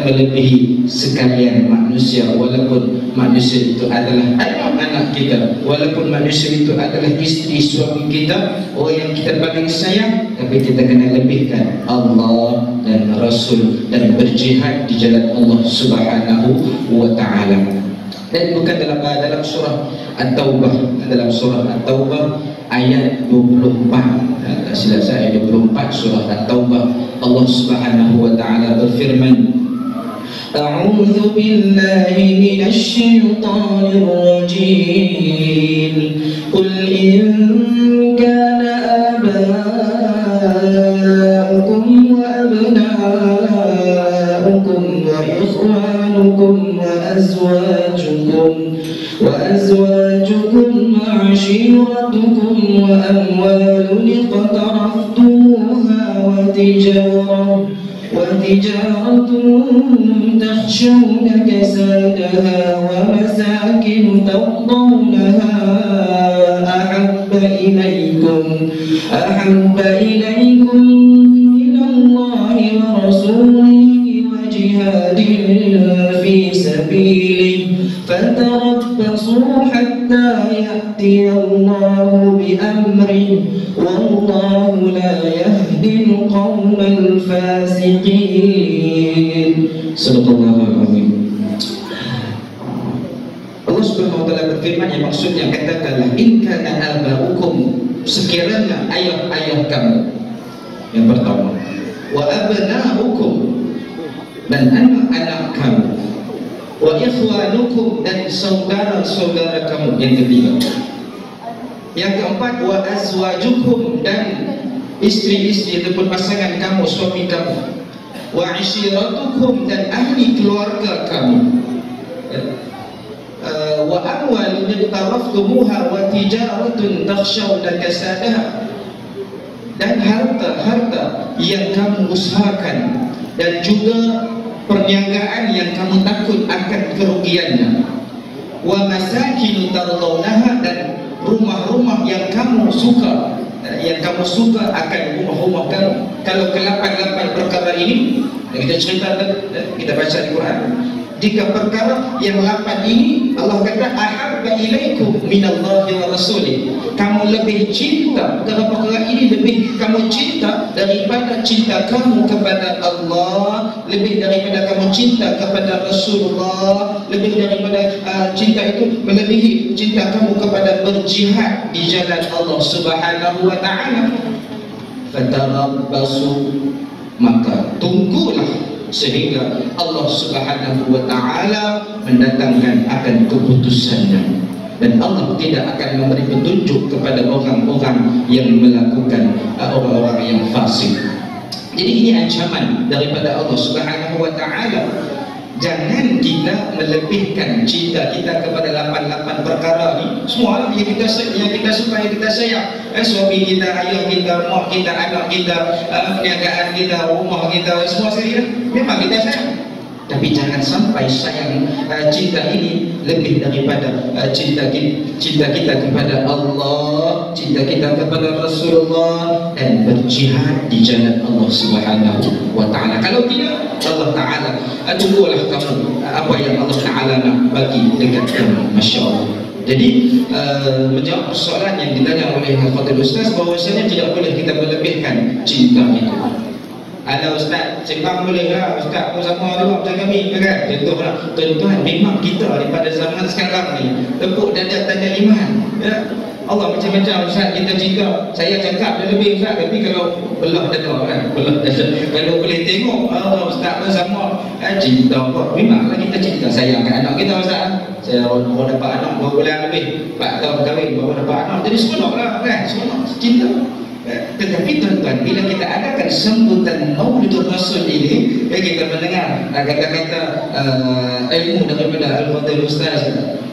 melebihi sekalian manusia. Walaupun manusia itu adalah anak-anak kita, walaupun manusia itu adalah isteri suami kita, orang yang kita paling sayang, tapi kita kena lebihkan Allah dan Rasul dan berjihad di jalan Allah Subhanahu wa Ta'ala. Dan bukan dalam surah At-Taubah, dalam surah At-Taubah ayat 24, tak silap saya, ayat 24 surah At-Taubah, Allah Subhanahu wa Ta'ala berfirman, A'udzu billahi minasy syaithanir rajim. Qul in kana aba'ukum wa abna'ukum wa ikhwanukum wa azwajukum wa ashiratukum wa amwalun iqtaraftumuha wa tijaratun takhshawna kasadaha wa masakin tardawnaha ahabba ilaykum min Allahi wa rasulihi wa jihadin fi sabilihi fatarabbasu hatta ya'tiya Allahu bi amrihi wallahu la yahdi al-qawmal fasiqin. Sallallahu alaihi. Allah Subhanahu wa Ta'ala berfirman, yang maksudnya katakanlah, in kana aba'ukum, sekiranya ayah-ayah kamu, yang pertama, wa abna'ukum, dan anak-anak kamu, wa ikhwanukum, dan saudara-saudara kamu, yang ketiga. Yang keempat, wa azwajukum, dan istri-istri ataupun pasangan kamu, suami kamu, wa ishiratukum, dan ahli keluarga kamu, wa wa amwalun iqtaraftumuha wa tijaratun takhshawna kasadaha, dan harta-harta yang kamu usahakan dan juga perniagaan yang kamu takut akan kerugiannya, wa masakin tardawnaha, dan rumah-rumah yang kamu suka akan rumah-rumah kamu. Kalau ke-8 perkara ini kita cerita, kita baca di Quran, jika perkara yang 8 ini Allah kata ahabba ilaikum minallahi wa rasulih, kamu lebih cinta perkara-perkara ini, lebih kamu cinta daripada cinta kamu kepada Allah, lebih daripada kamu cinta kepada Rasulullah, lebih daripada cinta itu melebihi cinta kamu kepada berjihad di jalan Allah Subhanahu wa ta'ala. Fatarabbasu, maka tunggulah sehingga Allah Subhanahu wa ta'ala mendatangkan akan keputusannya, dan Allah tidak akan memberi petunjuk kepada orang-orang yang melakukan orang-orang yang fasik. Jadi ini ancaman daripada Allah Subhanahu wa ta'ala. Jangan kita melebihkan cinta kita kepada 8 perkara ni. Semua yang kita suka, yang kita sayang, suami kita, ayah kita, mak kita, anak kita, perniagaan kita, rumah kita, semua sekali memang kita sayang. Tapi jangan sampai sayang cinta ini lebih daripada cinta kita kepada Allah, cinta kita kepada Rasulullah, dan berjihad di jalan Allah Subhanahu wa ta'ala. Kalau tidak, Allah Ta'ala tunggulah kamu apa yang Allah Ta'ala nak bagi dekat kamu. Masya Allah. Jadi menjawab persoalan yang ditanya oleh Al-Fadhil Ustaz, bahawasanya tidak boleh kita melebihkan cinta itu. Ada Ustaz, sembang boleh lah, Ustaz pun sama juga macam kami kan? Contohlah, tuan-tuan, memang kita daripada zaman sekarang ni tepuk dada tanya iman, ya? Allah macam-macam Ustaz, kita cinta, saya cakap dia lebih Ustaz, tapi kalau belah dada kan, belah dada, kalau boleh tengok Ustaz pun sama, cinta apa, memanglah kita cinta, sayangkan anak kita Ustaz. Saya baru dapat anak 2 bulan lebih, 4 tahun kahwin baru dapat anak, jadi seronok lah kan, seronok, cinta. Tetapi tuan-tuan, bila kita adakan sambutan Maulidur Rasul ini, kita mendengar kata-kata ilmu daripada Al-Fadhil Ustaz.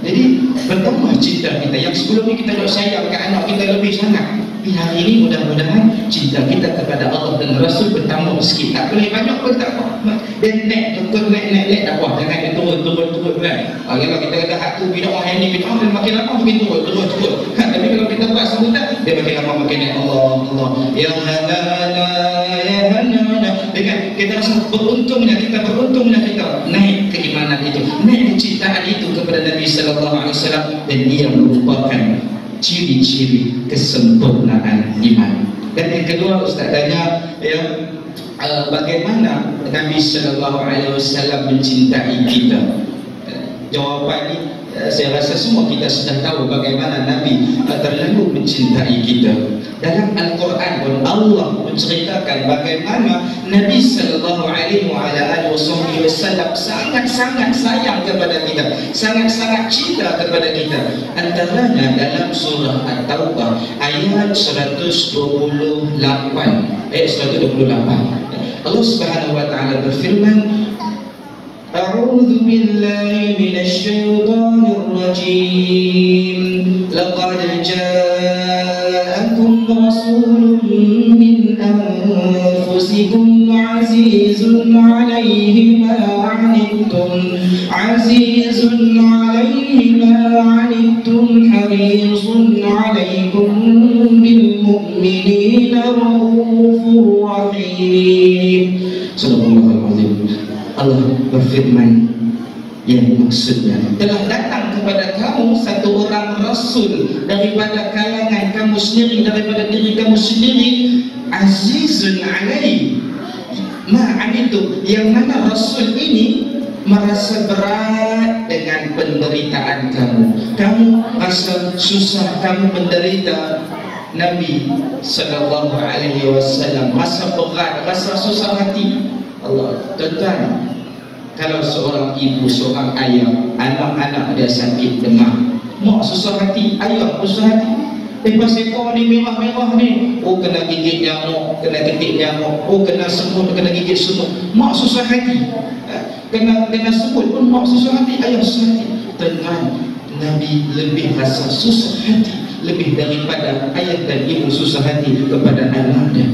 Jadi bertambah cinta kita. Yang sebelum ni kita nak sayang ke anak kita lebih sangat, tapi hari ini mudah-mudahan cinta kita kepada Allah dan Rasul bertambah sikit. Tak boleh banyak pun tak apa. Dan naik tak apa. Jangan dia turun kan. Kalau kita kata hatu bid'ah ini bid'ah, dan makin lama makin turun. Tapi kalau kita buat sambutan, dia makin lama makin naik. Allah ya hanana ya hanana, dengan kita rasa beruntungnya kita naik keimanan itu, naik kecintaan itu kepada Nabi sallallahu alaihi wasallam, dan ia merupakan ciri-ciri kesempurnaan iman. Dan yang kedua, Ustaz tanya bagaimana Nabi sallallahu alaihi wasallam mencintai kita. Jawapan ini saya rasa semua kita sudah tahu bagaimana Nabi terlalu mencintai kita. Dalam Al-Quran pun Allah menceritakan bagaimana Nabi sallallahu alaihi wasallam sangat-sangat sayang kepada kita, sangat-sangat cinta kepada kita. Antaranya dalam surah At-Taubah ayat 128. Allah Subhanahu wa taala berfirman, A'udzu billahi minasy syaithanir rajim. Laqad ja'akum rasulun min anfusikum 'azizun 'alaihi ma 'anittum harisun 'alaikum bil mu'minina raufur rahim. Subhanallahu azim. Allah berfirman, yang maksudnya telah datang kepada kamu satu orang Rasul daripada kalangan kamu sendiri, daripada diri kamu sendiri, azizun alaihi ma anitum, yang mana Rasul ini merasa berat dengan penderitaan kamu rasa susah, kamu menderita. Nabi sallallahu alaihi wasallam rasa berat, rasa susah hati. Allah, tuan-tuan, kalau seorang ibu, seorang ayah, anak-anak dia sakit demam, mak susah hati, ayah susah hati. Lepas ekor ni merah-merah ni, kena gigit nyamuk, kena ketik nyamuk, kena semut, kena gigit semut, mak susah hati. Kena semut pun mak susah hati, ayah susah hati. Tuan-tuan, Nabi lebih rasa susah hati, lebih daripada ayah dan ibu susah hati kepada anaknya.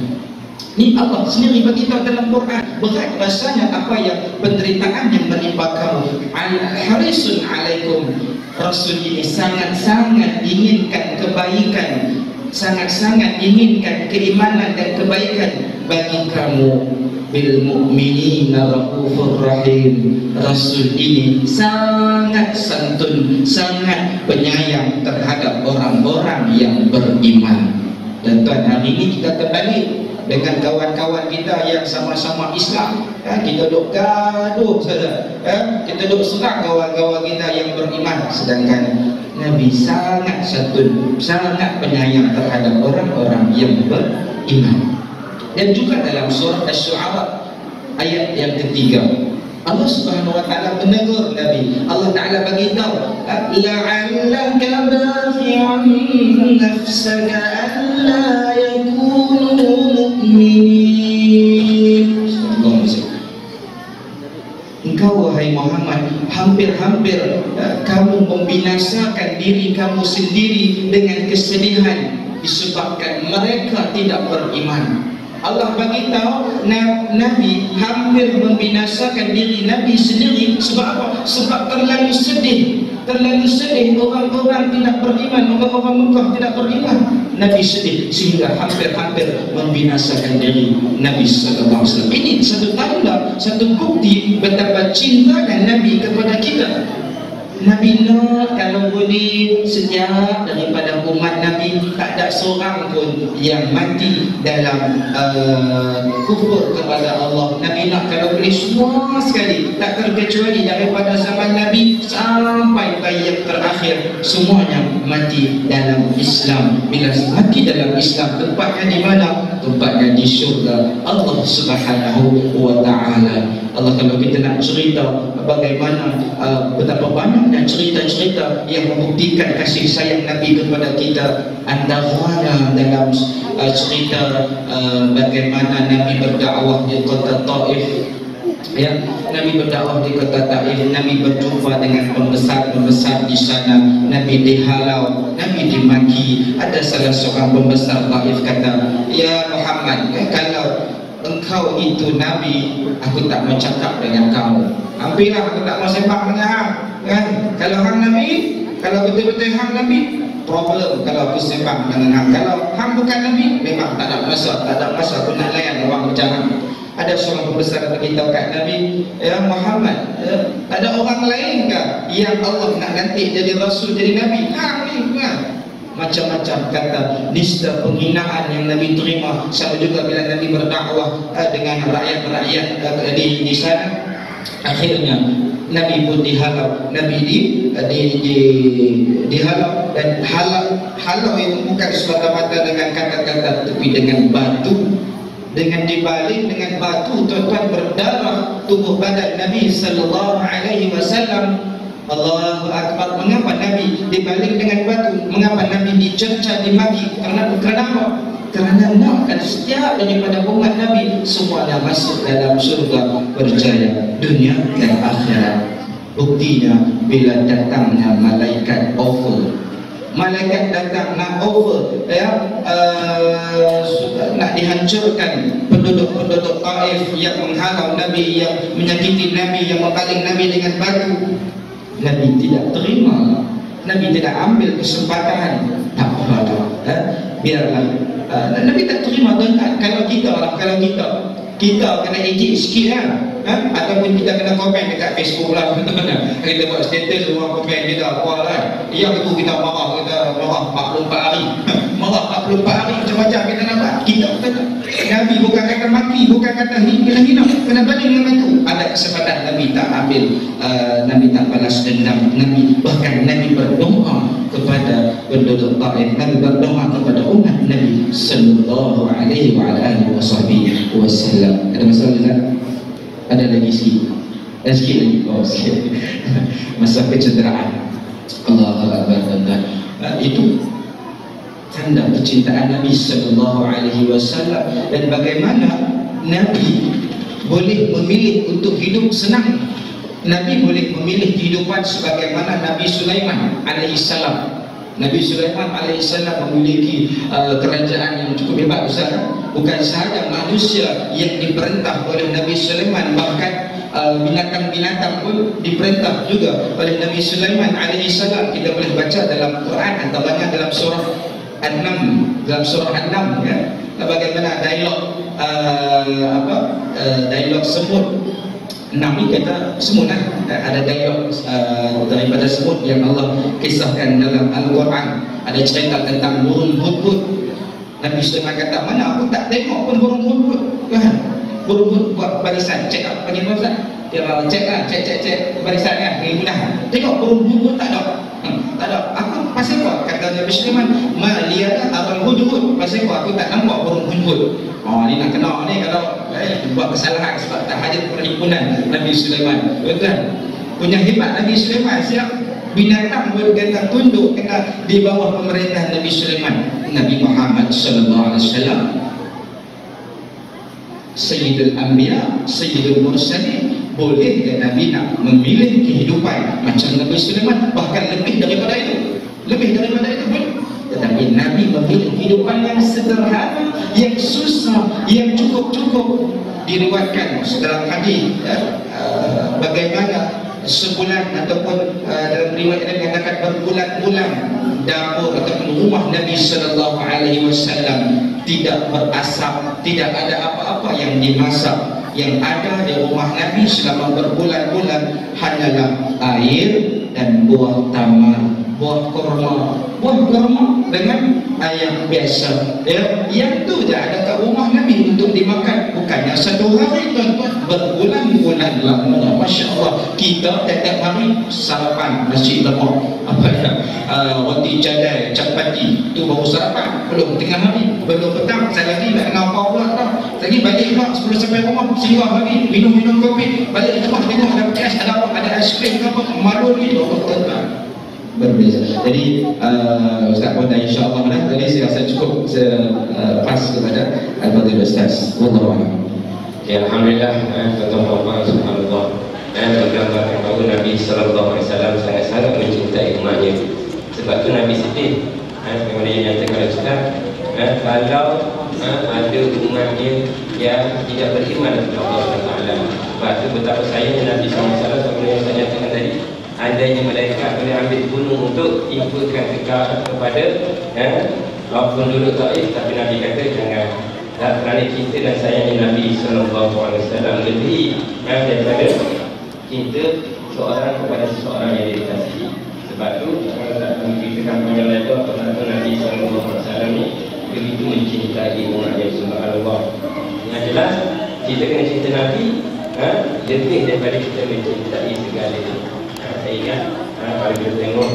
Ini Allah sendiri beritahu dalam Quran, berat rasanya apa yang penderitaan yang menimpa kamu. Harisun alaikum, Rasul ini sangat-sangat inginkan kebaikan, sangat-sangat inginkan keimanan dan kebaikan bagi kamu. Bil mu'minina raufur rahim. Rasul ini sangat santun, sangat penyayang terhadap orang-orang yang beriman. Dan tuan, hari ini kita kembali dengan kawan-kawan kita yang sama-sama Islam, kita duk gaduh saja, kita duk serang kawan-kawan kita yang beriman, sedangkan Nabi sangat santun, sangat penyayang terhadap orang-orang yang beriman. Dan juga dalam surah Asy-Syu'ara ayat yang ketiga, Allah Subhanahu wa taala menegur Nabi. Allah Taala beritahu, la'allaka bafi'un nafsaka alla yakunu mu'minin. Engkau wahai Muhammad, hampir-hampir kamu membinasakan diri kamu sendiri dengan kesedihan disebabkan mereka tidak beriman. Allah bagi tahu Nabi hampir membinasakan diri Nabi sendiri. Sebab apa? Sebab terlalu sedih orang-orang tidak beriman, orang-orang Mekah tidak beriman. Nabi sedih sehingga hampir-hampir membinasakan diri Nabi sallallahu alaihi wasallam. Ini satu tanda, satu bukti betapa cintanya Nabi kepada kita. Nabi nak kalau boleh sejak daripada umat Nabi tak ada seorang pun yang mati dalam kufur kepada Allah. Nabi nak kalau boleh semua sekali, tak terkecuali daripada zaman Nabi sampai bayi yang terakhir, semuanya mati dalam Islam. Bila mati dalam Islam, tempatnya di mana? Tempatnya di syurga Allah Subhanahu wa taala. Allah, kalau kita nak cerita bagaimana betapa banyaknya cerita-cerita yang membuktikan kasih sayang Nabi kepada kita, antaranya dalam cerita bagaimana Nabi berdakwah di kota Taif. Ya, Nabi berdakwah di kota Taif, Nabi berjumpa dengan pembesar-pembesar di sana, Nabi dihalau, Nabi dimaki. Ada salah seorang pembesar Taif kata, "Ya Muhammad, kalau engkau itu Nabi, aku tak mau cakap dengan kamu. Hampirlah aku tak mau sembang dengan hang, kan? Kalau hang Nabi, kalau betul-betul hang Nabi, problem kalau aku sembang dengan hang. Kalau hang bukan Nabi, memang tak ada masa aku nak layan orang berjalan." Ada seorang pembesar beritahu kat Nabi, "Ya Muhammad, ada orang lain kah yang Allah nak lantik jadi Rasul, jadi Nabi? Hang ni kan?" Macam-macam kata lista penghinaan yang Nabi terima. Sama juga bila Nabi berdakwah dengan rakyat-rakyat di sana. Akhirnya Nabi pun dihalau, Nabi dihalau, dan halau itu bukan semata-mata dengan kata-kata, tapi dengan batu, dengan dibalik dengan batu. Tuan-tuan, berdarah tubuh badan Nabi sallallahu alaihi wasallam. Allahu Akbar. Mengapa Nabi dibalik dengan batu? Mengapa Nabi dicerca, dimaki? Kerana apa? Kerana nakkan setiap daripada umat Nabi semuanya masuk dalam surga berjaya dunia dan akhirat. Buktinya bila datangnya malaikat over. Malaikat datang nak over, nak dihancurkan penduduk-penduduk Taif yang menghalau Nabi, yang menyakiti Nabi, yang membaling Nabi dengan batu. Nabi tidak terima, Nabi tidak ambil kesempatan. Tak apa, biarlah. Nabi tak terima. Kalau kita kena edit sikit lah, ataupun kita kena komen dekat Facebook lah. Kita buat status, orang komen kita apa lah, yang itu kita marah 44 hari. Marah 44 hari macam-macam kita nampak. Kita kata Nabi bukan kata maki, bukan kata hina, kena balik dengan itu. Ada kesempatan Nabi tak ambil, Nabi tak balas dendam. Nabi bahkan Nabi berdoa kepada penduduk Taif, Nabi berdoa kepada umat Nabi sallallahu alaihi wa alihi wasallam. Ada masalah tak? Ada lagi sikit? Sikit lagi. Oh, sikit. Masa kecederaan. Allahu Akbar. Itu tanda kecintaan Nabi sallallahu alaihi wasallam, dan bagaimana Nabi boleh memilih untuk hidup senang. Nabi boleh memilih kehidupan sebagaimana Nabi Sulaiman alaihissalam. Nabi Sulaiman alaihissalam memiliki kerajaan yang cukup hebat, Ustaz. Bukan sahaja manusia yang diperintah oleh Nabi Sulaiman, bahkan binatang-binatang pun diperintah juga oleh Nabi Sulaiman alaihissalam. Kita boleh baca dalam Quran, antaranya dalam surah An-Nam, ya, bagaimana dialog dialog semut. Nabi kata semut lah. Ada dialog daripada semut yang Allah kisahkan dalam Al-Quran. Ada cerita tentang burung hudhud. Nabi Sulaiman kata, mana aku tak tengok pun burung hudhud, kan? Burung hudhud buat barisan, cek up, panggil Ustaz. Dia cek barisan kan, mudah. Tengok burung hudhud tak ada. Tak ada. Aku pasal apa? Kata Nabi Sulaiman, ma liyana aral hudhud. Pasal apa? Aku tak nampak burung hudhud. Oh, ni nak kena ni kalau buat kesalahan sebab tak hajat perhimpunan Nabi Sulaiman. Betul? Punya hebat Nabi Sulaiman. Siap binatang pun kena tunduk, kena di bawah pemerintah Nabi Sulaiman. Nabi Muhammad sallallahu alaihi wasallam, Sayyidul Anbiya, Sayyidul Mursalin, boleh ke Nabi nak memilih kehidupan macam Nabi Sulaiman, bahkan lebih daripada itu pun. Tetapi Nabi memilih kehidupan yang sederhana, yang susah, yang cukup-cukup. Diriwayatkan dalam hadis bagaimana sebulan ataupun dalam riwayat yang mengatakan berbulan-bulan dapur ataupun rumah Nabi sallallahu alaihi wasallam tidak berasap, tidak ada apa-apa yang dimasak. Yang ada di rumah Nabi selama berbulan-bulan hanyalah air dan buah tamar, buah kurma dengan ayam biasa, ya, yang tu je ada kat rumah Nabi untuk dimakan. Bukannya satu hari, tuan-tuan, berbulan-bulan lamanya. Masya Allah, kita tiap hari sarapan nasi lemak, roti cadai, capati, tu baru sarapan. Belum tengah hari, belum petang, saya lagi nak kena apa pula tau. Lagi balik pula sebelum sampai rumah, siwah lagi, minum kopi, balik rumah tengok ada es, ada aiskrim ke apa, malu ni, tuan-tuan, berbeza. Jadi Ustaz pun dah insya-Allah dah. Jadi saya rasa cukup pas kepada Al-Fadhil Ustaz. Wallahu a'lam. Ya, alhamdulillah, tuan-tuan, subhanallah. Tergambarkan bahawa Nabi sallallahu alaihi wasallam sangat-sangat mencintai umatnya. Sebab tu Nabi sedih, bagaimana yang nyatakan Ustaz, kalau ada umatnya yang tidak beriman kepada Allah Taala. Sebab tu betapa sayangnya Nabi sallallahu alaihi wasallam, seperti yang saya nyatakan tadi, andainya malaikat boleh ambil gunung untuk timpakan kepada penduduk Taif, tapi Nabi kata jangan. Dan kerana cinta dan sayangnya Nabi sallallahu alaihi wasallam lebih daripada cinta seorang kepada seseorang yang dia kasihi. Sebab tu kalau tak menceritakan panjang lebar tentang Nabi sallallahu alaihi wasallam ni begitu mencintai umatnya, subhanallah. Yang jelas kita kena cinta Nabi lebih daripada kita mencintai segalanya. Saya ingat kalau kita tengok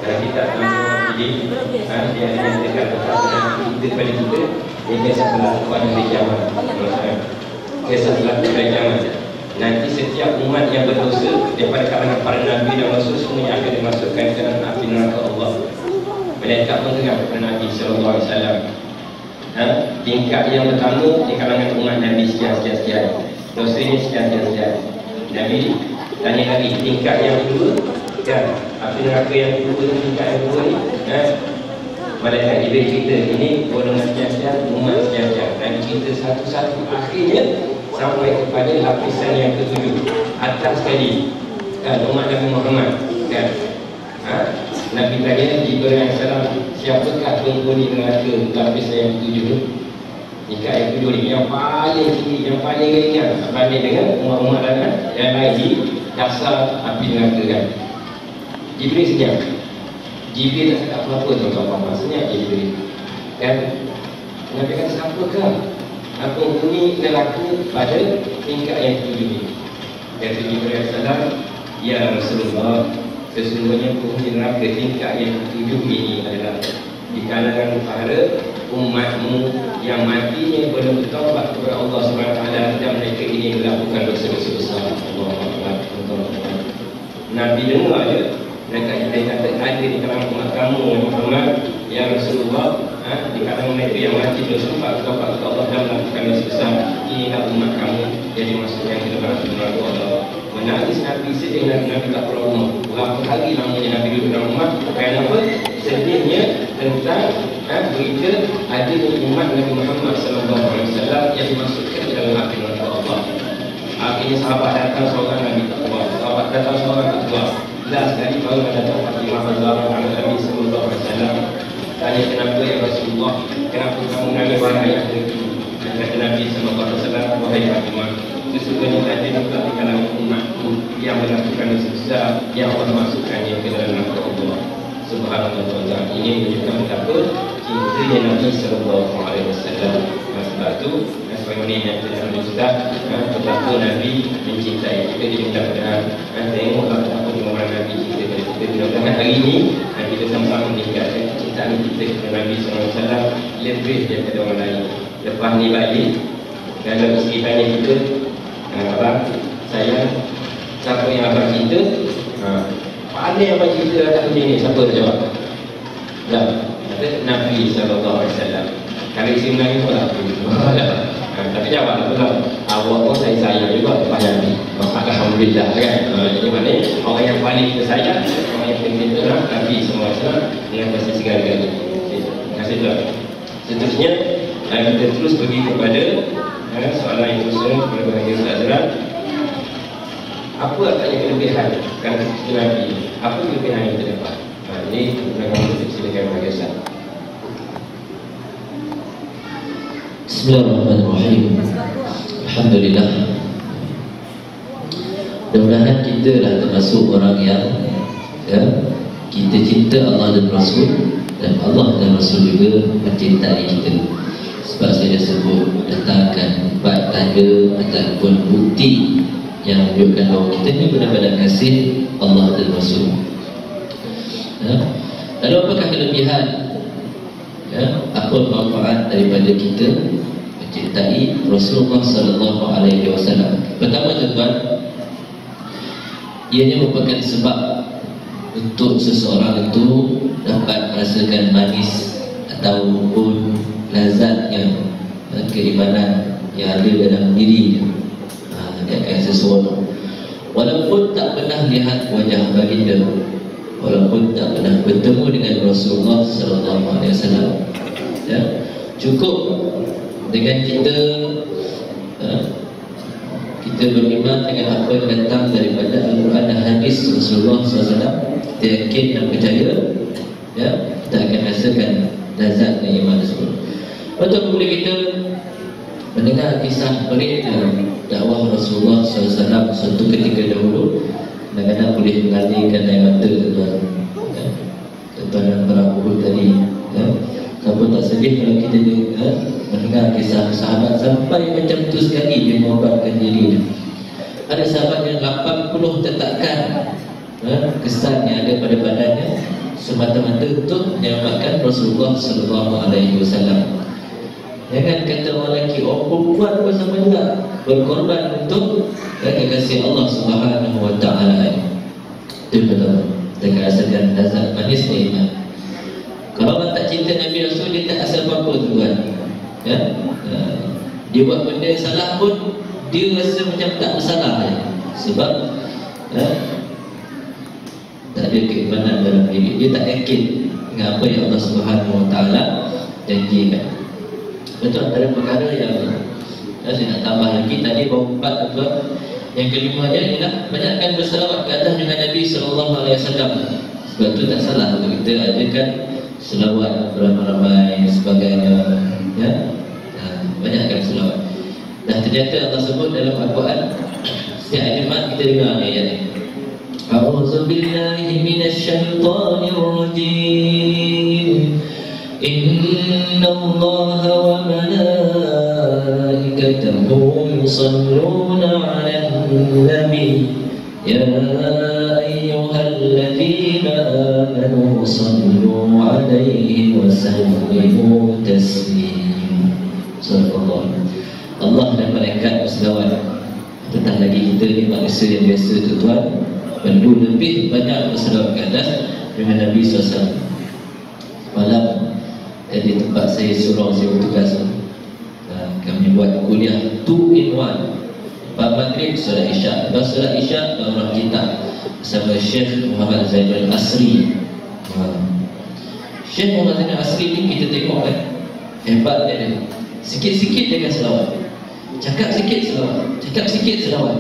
dalam kitab ini dia menyatakan tentang kita pada kita, dia kisah berlaku pada hari kiamat. Kisah berlaku pada kiamat. Nanti setiap umat yang berdosa daripada kalangan para nabi dan rasul semuanya akan dimasukkan ke dalam api neraka Allah. Malaikat mendengar kepada Nabi sallallahu alaihi wasallam. Tingkat yang pertama di kalangan umat Nabi sekian-sekian, dosanya sekian-sekian. Nabi tanya lagi, tingkat yang kedua, kan? Api neraka yang kedua tu, tingkat yang kedua ni, malaikat Jibril cerita ini golongan sekian-sekian, umat sekian-sekian, dan cerita satu-satu. Akhirnya sampai kepada lapisan yang ketujuh, atas sekali, umat Nabi Muhammad, kan? Nabi tanya Jibril alaihissalam, siapakah penghuni neraka lapisan yang ketujuh? Tingkat yang kedua ni, yang paling tinggi, yang paling ringan berbanding dengan umat-umat yang lain di dasar api neraka, kan? Jibril senyap. Jibril tak cakap apa-apa, tuan-tuan, senyap Jibril, kan? Nabi kata, siapakah penghuni neraka pada tingkat yang ketujuh ni? Kata Jibril alaihissalam, ya Rasulullah, sesungguhnya penghuni neraka tingkat yang ketujuh ini adalah di kalangan para umatmu yang matinya belum bertaubat kepada Allah SWT, dan mereka ini melakukan dosa-dosa besar. Nabi dengar je mereka kata ada di kalangan umat kamu Muhammad, ya Rasulullah, di kalangan mereka yang mati belum sempat bertaubat kepada Allah dan melakukan dosa besar, inilah umat kamu yang dimasukkan ke dalam neraka Allah. menangis Nabi sedih, Nabi tak keluar rumah. Berapa hari lamanya Nabi duduk dalam rumah. Kenapa? Sedihnya tentang berita adanya umat Nabi Muhammad SAW yang dimasukkan ke dalam api neraka Allah. Akhirnya sahabat datang seorang Nabi tak keluar, sahabat datang seorang tak keluar. Jelas sekali baru datang Fatimah Zahra Nabi SAW. Tanya kenapa ya Rasulullah, kenapa kamu nangis wahai ahli itu? Kata Nabi SAW, wahai Fatimah, sesungguhnya ada juga di kalangan umatku yang melakukan dosa besar yang Allah masukkannya ke dalam neraka Allah. Subhanallah ta'ala. Ini menunjukkan betapa cintanya Nabi SAW. Sebab itu sebagaimana yang kita sudah betapa Nabi mencintai kita. Jadi mudah-mudahan tengoklah betapa orang Nabi cinta kepada kita. Mudah-mudahan hari ini kita sama-sama meningkatkan kecintaan kita kepada Nabi SAW lebih daripada orang lain. Lepas ni balik dalam isteri tanya kita, abang, saya siapa yang abang cinta? Mana yang abang cinta tak macam ni? Siapa tak jawab? Tak. Kata Nabi SAW. Kalau isteri menangis pun tak apa. Tapi jawab betul. Awak pun saya sayang juga kepada Nabi. Alhamdulillah kan. Jadi mana orang yang paling kita sayang, orang yang paling kita Nabi SAW dengan bahasa segala-galanya. Terima kasih tuan. Seterusnya kita terus pergi kepada soalan yang terus kepada bahagia Ustaz Azran. Apa agaknya kelebihan kan Nabi? Apa kelebihan yang kita dapat? Ini kita silakan bahagia Ustaz. Bismillahirrahmanirrahim. Alhamdulillah. Mudah-mudahan kita lah termasuk orang yang kita cinta Allah dan Rasul, dan Allah dan Rasul juga mencintai kita. Sebab saya dah sebut datangkan 4 tanda ataupun bukti yang menunjukkan bahawa kita ni benar-benar kasih Allah dan Rasul. Lalu apakah kelebihan? Apa manfaat daripada kita mencintai Rasulullah SAW? Pertama tuan, ianya merupakan sebab untuk seseorang itu dapat merasakan manis ataupun lazatnya keimanan yang ada dalam diri dia akan seseorang, walaupun tak pernah lihat wajah baginda, walaupun tak pernah bertemu dengan Rasulullah SAW. Cukup dengan kita beriman dengan apa yang datang daripada Al-Quran dan hadis Rasulullah SAW, kita yakin dan percaya, kita akan rasakan lazatnya iman tersebut. Betul boleh kita mendengar kisah perit dakwah Rasulullah SAW suatu ketika dahulu, kadang-kadang boleh mengalirkan air mata tuan-tuan dan para guru tadi. Siapa tak sedih kalau kita mendengar kisah sahabat sampai macam tu sekali dia mengobatkan diri dia. Ada sahabat yang 80 tetakan kesan yang ada pada badannya semata-mata untuk menyelamatkan Rasulullah SAW. Jangan kata orang lelaki, orang perempuan pun sama juga berkorban untuk kekasih Allah SWT. Itu betul. Kita akan rasakan lazat manisnya iman. Kalau orang tak cinta Nabi Rasul, dia tak asal apa-apa tuan. Dia buat benda salah pun dia rasa macam tak bersalah sebab tak ada keimanan dalam diri. Dia tak yakin dengan apa yang Allah SWT janjikan. Betul, ada perkara yang saya nak tambah lagi. Tadi baru 4 tuan. Yang kelimanya ialah banyakkan berselawat ke atas dengan Nabi SAW. Sebab tu tak salah untuk kita adakan selawat beramai-ramai sebagainya, banyakkan selawat. Dan ternyata Allah sebut dalam Al-Quran, setiap ayat kita dengar ni ayat ni, A'udzu billahi minasyaitonir rajim. Innallaha wa malaikatahu yusalluna 'alan nabi ya ayyuhalladzina amanu sallu 'alaihi wa sallimu taslima. Subhanallah. Allah dan malaikat berselawat. Tentang lagi kita ni manusia yang biasa tuan, perlu lebih banyak berselawat ke atas dengan Nabi SAW. Malam di tempat saya surau, saya bertugas, kami buat kuliah 2 in 1. Lepas maghrib solat isyak. Lepas solat isyak daurah kitab bersama Syekh Muhammad Zainul Asri. Syekh Muhammad Zainul Asri ni kita tengok kan, hebat dia. Sikit-sikit dia akan selawat, cakap sikit selawat, cakap sikit selawat.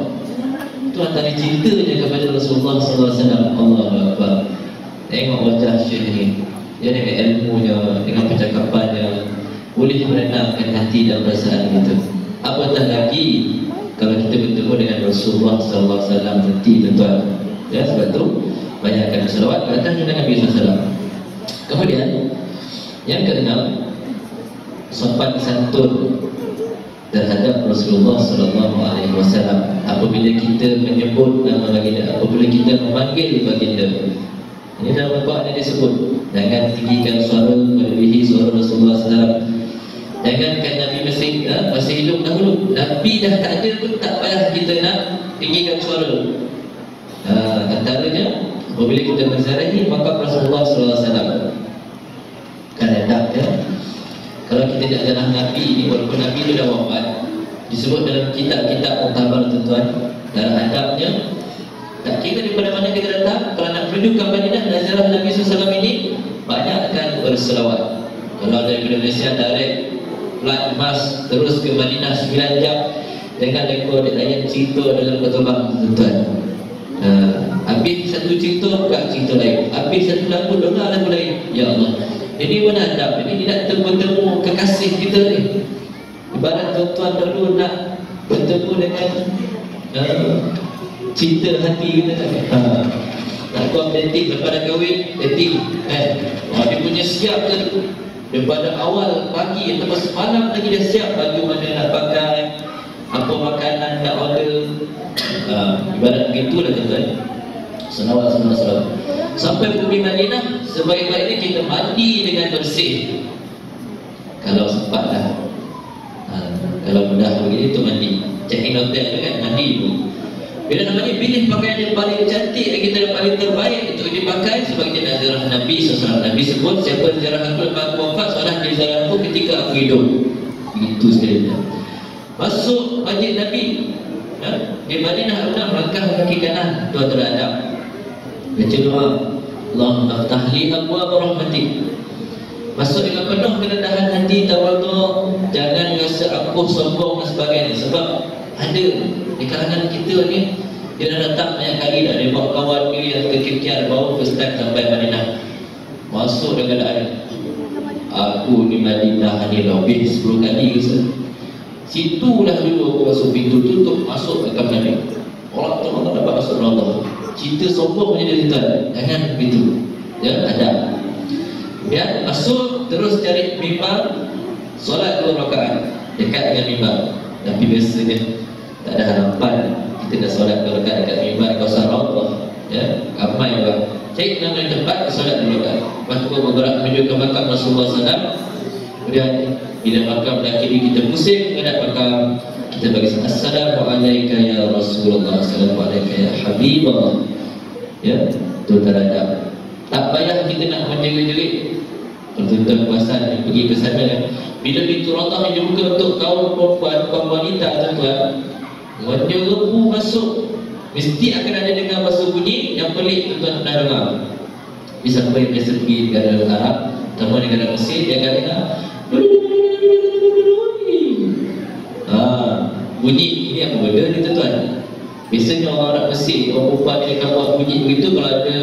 Itu antara cintanya kepada Rasulullah SAW. Allahu Akbar. Tengok wajah Syekh ni, dia dengan ilmunya, dengan percakapannya boleh menenangkan hati dan perasaan kita. Apatah lagi kalau kita bertemu dengan Rasulullah SAW nanti, tuan-tuan. Ya, sebab tu banyakkan selawat ke atas Nabi SAW. Kemudian yang keenam, sopan santun terhadap Rasulullah SAW. Apabila kita menyebut nama baginda, apabila kita memanggil baginda, ini dalam Al-Quran yang disebut, jangan tinggikan suara melebihi suara Rasulullah SAW. Jangankan Nabi masih hidup dahulu, Nabi dah tak ada pun tak payah kita nak tinggikan suara. Antaranya apabila kita menziarahi makam Rasulullah SAW, kan adab ya. Kalau kita tak ziarah Nabi ini, walaupun Nabi itu dah wafat, disebut dalam kitab-kitab muktabar, tuan-tuan, dalam adabnya, tak kira daripada mana kita datang, kalau nak menuju ke Madinah dan ziarah Nabi SAW ini, banyakkan berselawat. Kalau daripada Malaysia direct flight emas terus ke Madinah 9 jam, jangan lekor layan cerita dalam khutbah, tuan-tuan. Habis satu cerita bukan cerita lain, habis satu lagu dengar lagu lain. Ya Allah, ini mana adab? Ini tidak bertemu kekasih kita ni. Ibarat tuan-tuan dulu nak bertemu dengan cinta hati kita kan. Nak buat dating lepas dah kahwin, dating kan. Dia punya siap ke daripada awal pagi atau semalam lagi dah siap baju mana nak pakai, apa makanan nak order. Ibarat begitulah tuan-tuan. Selawat. Sampai pergi Madinah, sebaik-baiknya kita mandi dengan bersih. Kalau sempat lah. Kalau mudah begini tu mandi. Check-in hotel kan, mandi dulu. Bila namanya pilih pakaian yang paling cantik dan kita yang paling terbaik untuk dipakai sebagai ziarah Nabi SAW. Nabi sebut, siapa ziarah aku lepas aku wafat, soalan dia ziarah aku ketika aku hidup. Begitu sekali. Masuk masjid Nabi di Madinah, melangkah kaki kanan, doa teradab, baca doa, Allahumma ftahli abwaab rahmatik. Masuk dengan penuh kerendahan hati, tawadhu, jangan rasa angkuh, sombong dan sebagainya. Sebab ada di kalangan kita ni, dia dah datang banyak kali dah, dia bawa kawan dia yang kekikian, bawa first time sampai Madinah. Masuk dengan keadaan, aku di Madinah ni lebih 10 kali ke. Situlah dulu aku masuk pintu tutup, masuk ke kamar Nabi. Orang tu tak dapat masuk Allah. Cinta sombong punya dia, tuan. Jangan begitu. Ya, ada. Ya, masuk terus cari mimbar, solat 2 rakaat dekat dengan mimbar. Tapi biasanya tak ada harapan kita dah solat 2 rakaat dekat mimbar kawasan Allah. Ya, ramai orang. Cari nama yang tepat, solat 2 rakaat. Lepas tu bergerak menuju ke makam Rasulullah SAW. Kemudian bila makam dah kiri kita pusing menghadap makam, kita bagi Assalamualaikum ya Rasulullah, Assalamualaikum ya Habibullah. Ya, itu teradab. Tak payah kita nak menjerit-jerit. Tuan-tuan puasan yang pergi ke sana, bila pintu Raudhah yang dibuka untuk kaum perempuan, kaum wanita, tuan-tuan, menyerupu masuk, mesti akan ada dengar bahasa bunyi yang pelik, tuan-tuan pernah dengar. Bisa sampai biasa pergi negara Arab, terutama negara Mesir, dia akan dengar bunyi ini apa benda ni, tuan-tuan. Biasanya orang Arab Mesir, orang perempuan dia akan buat bunyi begitu kalau ada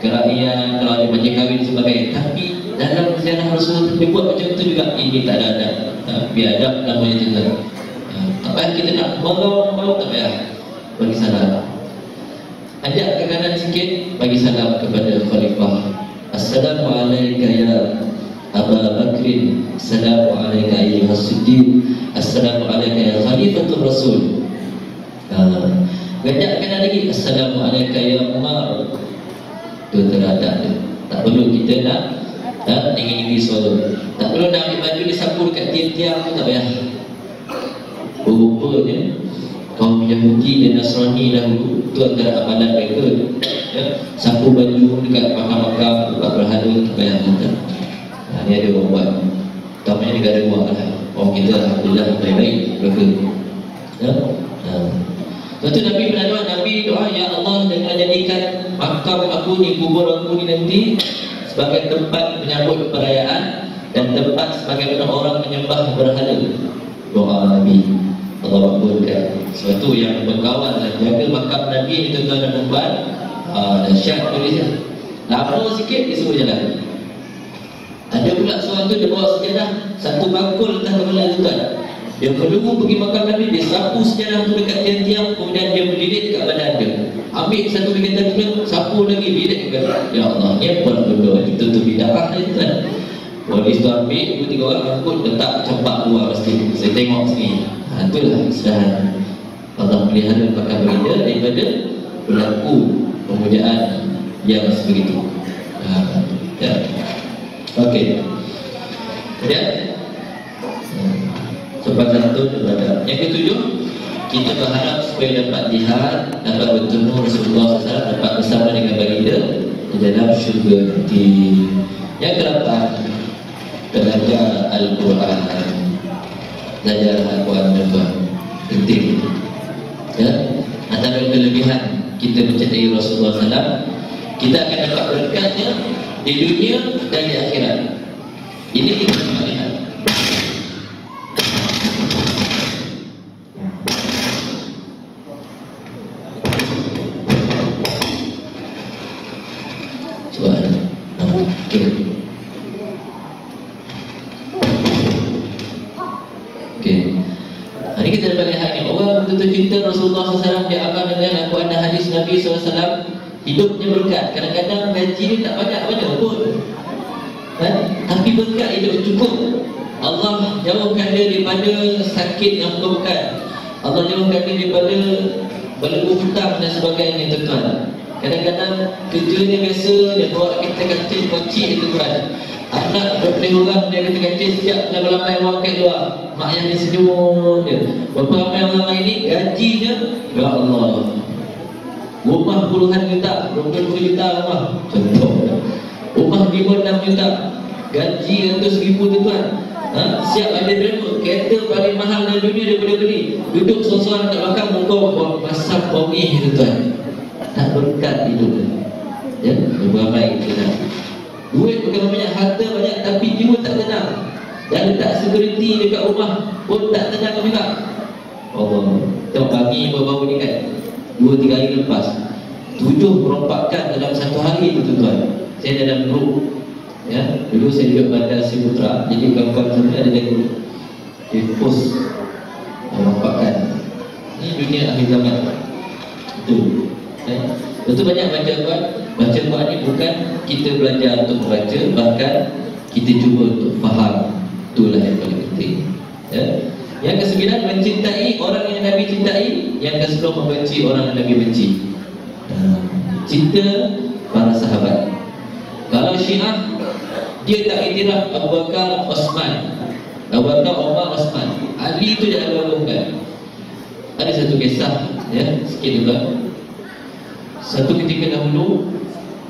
kerajaan, kalau ada majlis kahwin dan sebagainya. Tapi dalam sejarah Rasulullah dia buat macam tu juga. Ini tak ada adab. Biadab namanya, tuan-tuan. Tak payah kita nak bau, tak payah. Bagi salam. Ajak ke kanan sikit, bagi salam kepada Khalifah. Assalamualaikum ya Aba Bakrin, Assalamualaikum ya Siddiq, Assalamualaikum ya Khalifatul Rasul. Banyak kena lagi, Assalamualaikum ya Umar. Itu teradab dia. Tak perlu kita nak tinggi-tinggi suara. Tak perlu nak ambil baju disapu dekat tiang-tiang pun tak payah. Rupanya kaum Yahudi dan Nasrani dahulu, itu antara amalan mereka. Ya, sapu baju dekat makam-makam, dekat berhala, tak payah. Ini ada orang buat. Utamanya negara luar lah. Orang kita alhamdulillah baik-baik mereka. Ya? Lepas tu Nabi pernah doa, Nabi doa, ya Allah jangan jadikan makam aku ni, kubur aku ni nanti sebagai tempat menyambut perayaan dan tempat sebagai orang menyembah berhala. Doa Nabi, Allah makbulkan. Sesuatu yang berkawan dan jaga makam Nabi ni tuan-tuan dan puan. Dahsyat tulisnya. Lama sikit dia suruh jalan. Ada pula seorang tu dia bawa sejadah, satu bangkul letak kepala tuan. Dia kedua pergi makam Nabi, dia sapu sejadah tu dekat tiang-tiang, kemudian dia berdiri dekat badan dia. Ambil satu berkaitan tu, sapu lagi, bilik ke. Ya Allah, ni apa nak benda? Itu tu bid'ah ni tuan. Polis tu ambil, 2-3 orang angkut, letak campak luar pasti. Saya tengok sini. Itulah kesalahan. Allah pelihara pakar berita daripada berlaku pemujaan yang sebegitu. Ya. Okey. Kemudian sopan santun ibadah. Yang ketujuh, kita berharap supaya dapat lihat, dapat bertemu Rasulullah SAW, dapat bersama dengan baginda di dalam syurga nanti. Yang ke-8, belajar Al-Quran. Belajar Al-Quran tuan-tuan, penting. Ya, antara kelebihan kita mencintai Rasulullah SAW, kita akan dapat berkatnya di dunia dan di akhirat. Ini kita dapat lihat. Hari kita dapat lihat ni, orang betul-betul cinta Rasulullah SAW, dia akan dengan Al-Quran dan hadis Nabi SAW, hidupnya berkat. Kadang-kadang gaji dia tak banyak-banyak pun, tapi berkat hidup cukup. Allah jauhkan dia daripada sakit yang bukan. Allah jauhkan dia daripada belenggu hutang dan sebagainya tuan-tuan. Kadang-kadang kerja dia biasa, dia bawa kereta kancing kocik tuan-tuan. Anak 20 orang dia kata kancing setiap lambai orang kat luar. Mak yang dia senyum dia. Berapa ramai orang lain ni gajinya, ya Allah, rumah puluhan juta, 20 juta rumah contoh. Rumah 5-6 juta, gaji 100,000 tuan. Siap ada driver, kereta paling mahal dalam dunia dia boleh beli. Duduk seorang-seorang kat belakang muka pasang pongi tuan. Tak berkat hidup dia. Ya, beramai kita. Duit bukan banyak, harta banyak, tapi jiwa tak tenang. Dan letak security dekat rumah pun tak tenang juga. Allah, tengok pagi baru-baru ni kan, 2-3 hari lepas 7 perompakan dalam satu hari tu tuan-tuan. Saya dalam grup, ya, dulu saya duduk Bandar Siputra, jadi kawan-kawan saya ada dalam grup, dia post perompakan. Ini dunia akhir zaman itu. Itu banyak baca Quran. Baca Quran ni bukan kita belajar untuk membaca, bahkan kita cuba untuk faham. Itulah yang paling penting, ya. Yang ke-9, mencintai orang yang Nabi cintai. Yang ke-10, membenci orang yang Nabi benci. Cinta para sahabat. Kalau Syiah, dia tak iktiraf Abu Bakar, Osman, Abu Bakar, Umar, Osman, Ali itu dia agungkan. Ada satu kisah, ya, sikit juga. Satu ketika dahulu,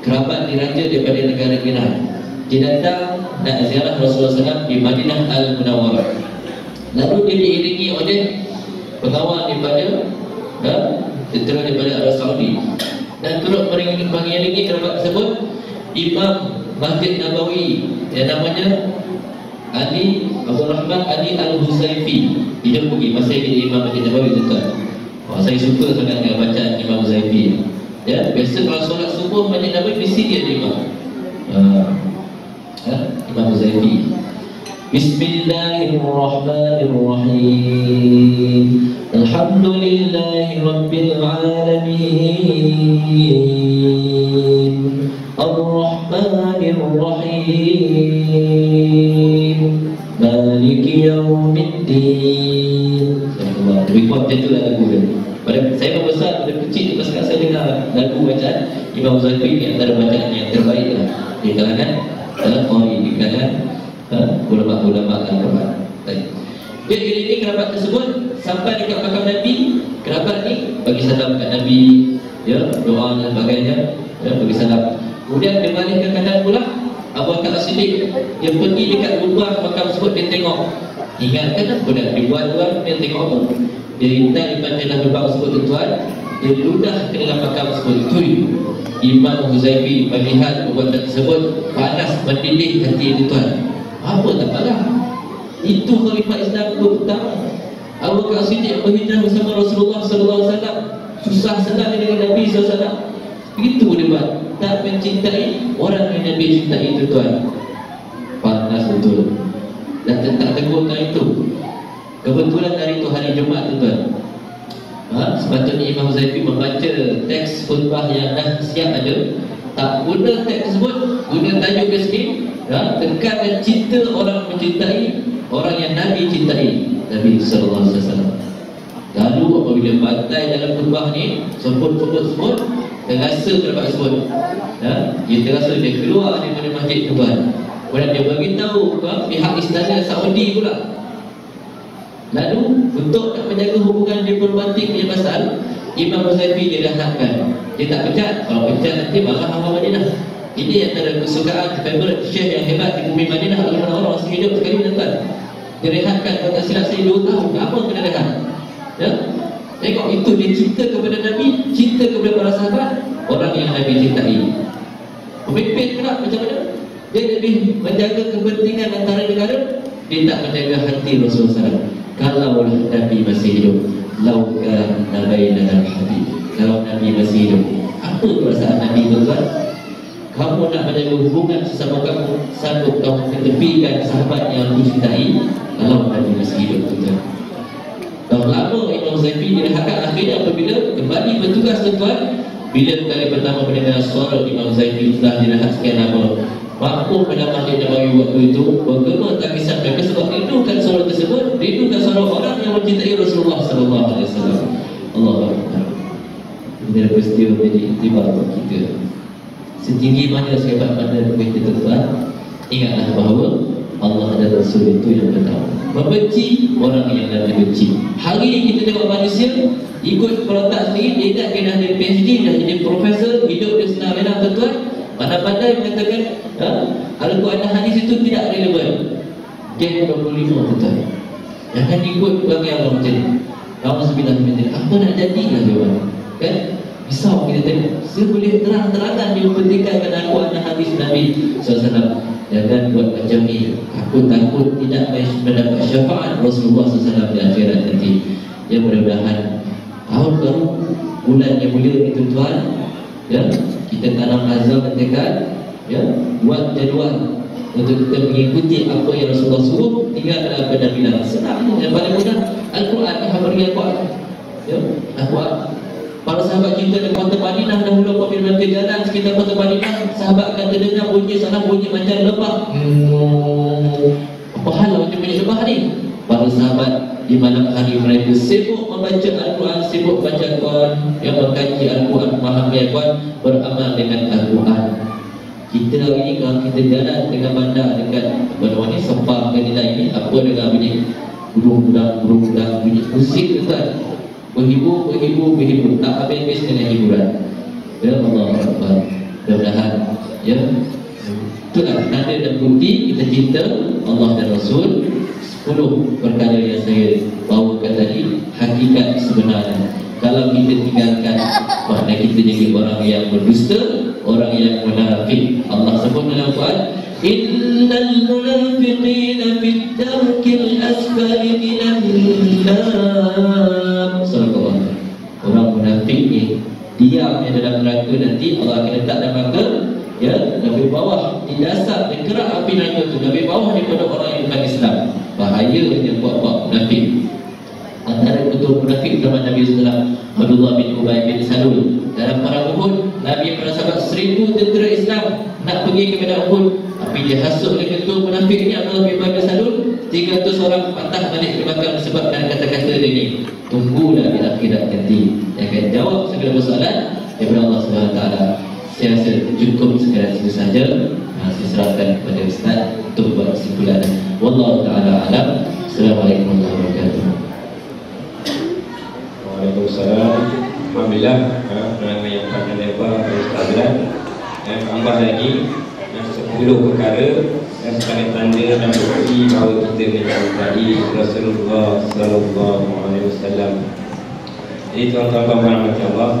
kerabat diraja daripada negara Iran, dia datang nak ziarah Rasulullah SAW di Madinah Al-Munawwarah. Lalu dia diiringi oleh pengawal daripada tentera daripada Arab Saudi, dan turut mengiringi kerabat tersebut Imam Masjid Nabawi yang namanya Ali Abdul Rahman Ali Al-Huzaifi. Dia pergi masa jadi Imam Masjid Nabawi tuan. Saya suka sangat dengan bacaan Imam Huzaifi. Ya, biasa kalau solat subuh Masjid Nabawi mesti dia imam. Imam Huzaifi. Bismillahirrahmanirrahim. Alhamdulillahi Rabbil Alamin. Ar-Rahmanir-Rahim. Maliki Yawmiddin. Lebih kuat macam itulah lagu dia. Saya membesar pada kecil, lepas sekarang saya dengar lagu bacaan Imam Huzaifi ni antara bacaan yang terbaik lah di kalangan di kalangan ulama-ulama Al-Quran. Dia iringi kerabat tersebut sampai dekat makam Nabi. Kerabat ni bagi salam kat Nabi, ya, doa dan sebagainya, ya, bagi salam. Kemudian dia balik ke kanan pula, Abu Bakar As-Siddiq dia pergi dekat lubang makam tersebut, dia tengok. Ingatkan apa dah dibuat-buat, dia tengok apa? Dia rintai di pantai lubang tersebut tuan, dia ludah ke dalam makam tersebut. Imam Huzaifi melihat perbuatan tersebut, panas mendidih hati itu tuan. Apa tak marah? Itu khalifah Islam pertama. Abu Bakar As-Siddiq berhijrah bersama Rasulullah SAW. Susah senang dengan Nabi SAW. Begitu dia buat. Tak mencintai orang yang Nabi cintai itu tuan. Panas betul. Dan tak tegurkan itu. Kebetulan hari itu hari Jumaat tuan. Sepatutnya Imam Huzaifi membaca teks khutbah yang dah siap ada. Tak guna teks tersebut, guna tajuk ke sini, tekankan cinta orang mencintai orang yang Nabi cintai, Nabi SAW. Lalu apabila bantai dalam khutbah ni sebut-sebut terasa terdapat sebut, dia terasa dia keluar daripada masjid tuan. Kemudian dia beritahu pihak istana Saudi pula. Lalu untuk nak menjaga hubungan diplomatik punya pasal, Imam Huzaifi dia dah nakkan. Dia tak pecat. Kalau pecat nanti marah orang Madinah. Ini antara kesukaan favorite syekh yang hebat di bumi Madinah. Kalau orang masih hidup sekali tuan, dia rehatkan, kalau tak silap saya 2 tahun. Apa kena rehat? Tengok itu, dia cinta kepada Nabi, cinta kepada para sahabat, orang yang Nabi cintai. Pemimpin pula macam mana? Dia lebih menjaga kepentingan antara negara, dia tak menjaga hati Rasulullah SAW. Kalau Nabi masih hidup, laukan nabaina al-habib, kalau Nabi masih hidup, apa perasaan Nabi tuan? Kamu nak menjaga hubungan sesama kamu, sanggup kamu ketepikan sahabat yang aku cintai, kalau Nabi masih hidup tuan. Dah lama Imam Huzaifi direhatkan. Akhirnya apabila kembali bertugas tuan, bila kali pertama mendengar suara Imam Huzaifi telah direhat sekian lama, mampu pada Masjid Nabawi waktu itu bergema tangisan mereka sebab rindukan suara tersebut, rindukan suara orang yang mencintai Rasulullah SAW. Allahu Akbar. Ini peristiwa menjadi iktibar buat kita. Setinggi mana, sehebat mana kita tuan, ingatlah bahawa Allah dan Rasul itu yang pertama. Membenci orang yang dah dibenci. Hari ini kita tengok manusia ikut perotak sendiri, dia ingat dia dah ada PhD, dah jadi profesor, hidup dia senang enak tuan. Pandai-pandai mengatakan Al-Quran dan hadis itu tidak relevan. Dia 25 tuan. Jangan ikut bagi Allah macam ni. Kamu sebilah macam apa nak jadi lah tuan. Kan? Risau kita tengok. Saya boleh terang-terangan dia mempentingkan Al-Quran dan hadis Nabi SAW. Jangan buat macam ni. Aku takut tidak mendapat syafaat Rasulullah SAW di akhirat nanti. Ya, mudah-mudahan tahun baru, bulan yang mulia itu tuan, ya, kita tanam azam dan tekad, ya, buat jadual untuk kita mengikuti apa yang Rasulullah suruh, tinggal dalam pada bilang senang. Yang paling mudah Al-Quran, Al-Quran, ya, Al-Quran. Para sahabat kita di kota Madinah dahulu apabila mereka jalan sekitar kota Madinah, sahabat akan terdengar bunyi salah bunyi macam lebah. Apa hal macam bunyi lebah ni? Para sahabat di malam hari mereka sibuk membaca Al-Quran, sibuk baca Al-Quran, yang mengkaji Al-Quran, memahami Al-Quran, beramal dengan Al-Quran. Kita hari ini kalau kita jalan dengan bandar dekat bawah ni, Sepang ke nilai ini, apa dengar bunyi burung-burung, bunyi musik tuan. Berhibur, tak habis-habis dengan hiburan. Ya Allah Akbar. Mudah-mudahan, ya, itulah tanda dan bukti kita cinta Allah dan Rasul. 10 perkara yang saya bawakan tadi, hakikat sebenarnya. Kalau kita tinggalkan, maknanya kita jadi orang yang berdusta, orang yang munafik. Allah sebut dalam Al-Quran, innal munafiqina fid darkil asfali minan nar. Orang munafik ni diam dalam neraka, nanti Allah akan letak dalam neraka, ya, lebih bawah di dasar di kerak api neraka tu, lebih bawah daripada orang yang bukan Islam. Bahayanya buat-buat munafik. Antara betul munafik zaman Nabi SAW, Abdullah bin Ubay bin Salul. Dalam perang Uhud, Nabi para sahabat 1000 tentera Islam nak pergi ke medan Uhud, tapi dia hasut dengan ketua munafik ni Abdullah bin Ubay bin Salul. 300 orang patah balik ke belakang disebabkan kata-kata dia ni. Tunggulah di akhirat nanti dia akan jawab segala persoalan daripada Allah SWT. Saya rasa cukup sekadar itu saja. Saya serahkan kepada Ustaz untuk buat kesimpulan. Wallahu ta'ala alam. Assalamualaikum warahmatullahi wabarakatuh. Waalaikumsalam. Alhamdulillah, penerangan yang panjang lebar Ustaz Dan tambah lagi 10 perkara yang sebagai tanda dan bukti bahawa kita mencintai Rasulullah sallallahu alaihi wasallam. Jadi tuan-tuan dan Allah,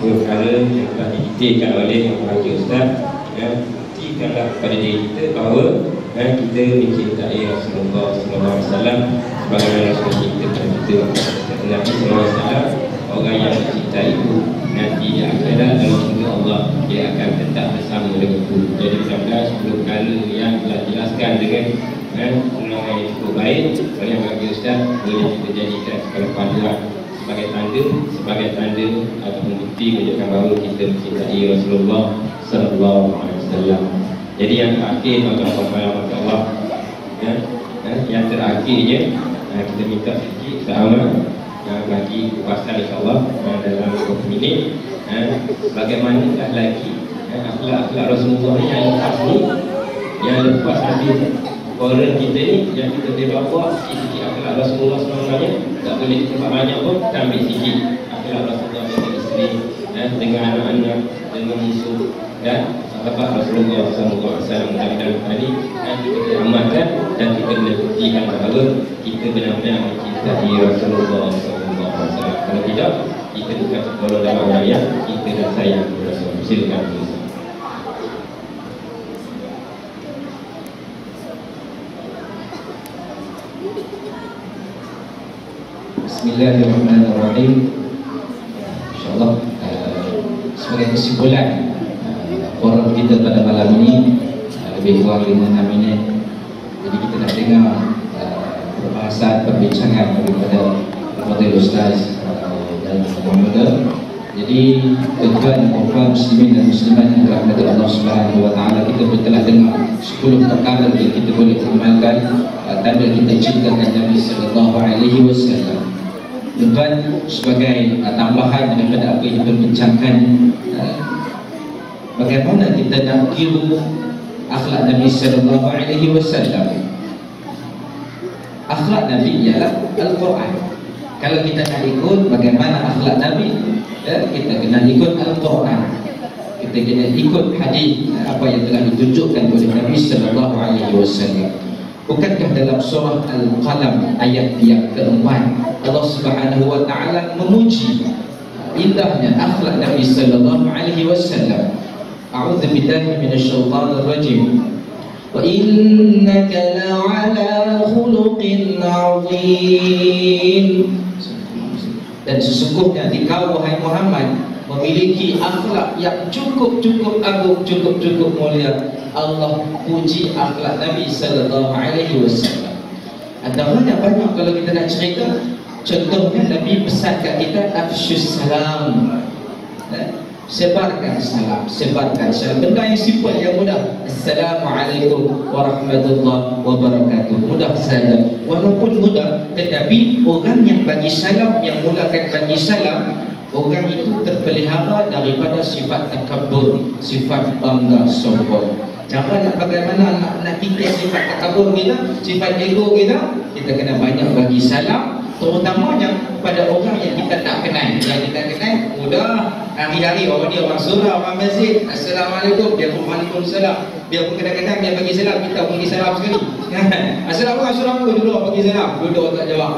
10 perkara yang telah didiktirkan oleh Yang Berbahagia Ustaz, buktikanlah kepada diri kita bahawa kita mencintai Rasulullah sallallahu alaihi wasallam sebagaimana Rasul kita kepada kita. Nabi sallallahu alaihi wasallam, orang yang mencintai itu nanti di akhirat dalam syurga Allah dia akan tetap bersama dengan itu. Jadi mudah-mudahan 10 perkara yang telah dijelaskan dengan penerangan yang cukup baik oleh bagi Ustaz boleh kita jadikan sebagai panduan, sebagai tanda ataupun bukti menunjukkan bahawa kita mencintai Rasulullah sallallahu alaihi wasallam. Jadi yang terakhir tuan-tuan Allah, yang terakhirnya kita minta sedikit sama bagi kuasa insyaAllah dalam 20 minit, bagaimanakah lagi akhlak Rasulullah yang lepas ni, yang lepas habis orang kita ni, yang kita boleh bawa sikit-sikit akhlak Rasulullah sebenarnya, tak boleh sebab banyak pun, kita ambil sikit akhlak Rasulullah dengan isteri, dengan anak-anak, dengan musuh dan sahabat Rasulullah SAW. Mudah-mudahan tadi kita amalkan dan kita boleh buktikan bahawa kita benar-benar mencintai Rasulullah SAW. Kalau tidak, kita bukan sekolah dalam rakyat, kita dan sayang kepada Rasulullah. Silakan. Bismillahirrahmanirrahim. InsyaAllah sebagai kesimpulan forum kita pada malam ini lebih kurang 5-6 minit. Jadi kita nak dengar perbahasan, perbincangan daripada Fadil Ustaz dan pemuda. Jadi tuan-tuan dan puan muslimin dan muslimat yang dirahmati Allah Subhanahu wa taala, kita pun telah dengar 10 perkara yang kita boleh amalkan tanda kita cintakan Nabi sallallahu alaihi wasallam. Tuan-tuan, sebagai tambahan daripada apa yang dibincangkan, bagaimana kita nak tiru akhlak Nabi sallallahu alaihi wasallam? Akhlak Nabi ialah Al-Quran. Kalau kita nak ikut bagaimana akhlak Nabi, kita kena ikut Al-Quran. Kita kena ikut hadis apa yang telah ditunjukkan oleh Nabi sallallahu alaihi wasallam. Bukankah dalam surah Al-Qalam ayat yang keempat Allah Subhanahu wa taala memuji indahnya akhlak Nabi sallallahu alaihi wasallam. A'udzu billahi minasyaitonir rajim. Wa innaka la'ala khuluqin 'azim. Dan sesungguhnya engkau wahai Muhammad memiliki akhlak yang cukup agung, cukup mulia. Allah puji akhlak Nabi sallallahu alaihi wasallam. Ada banyak kalau kita nak cerita. Contohnya Nabi pesan kat kita afsyus salam. Sebarkan salam. Benda yang simple, yang mudah. Assalamualaikum warahmatullahi wabarakatuh. Mudah saja. Walaupun mudah, tetapi orang yang bagi salam, yang mulakan bagi salam, orang itu terpelihara daripada sifat takabur, sifat bangga, sombong. Cara nak bagaimana nak tinggal sifat takabur kita, sifat ego kita, kita kena banyak bagi salam, terutamanya pada orang yang kita tak kenal. Yang kita kenal mudah, hari-hari orang surau, orang masjid, Assalamualaikum, dia pun Waalaikumsalam. Dia pun kadang-kadang dia bagi salam, kita pun bagi salam sekali. Assalamualaikum, duduk bagi salam, duduk tak jawab.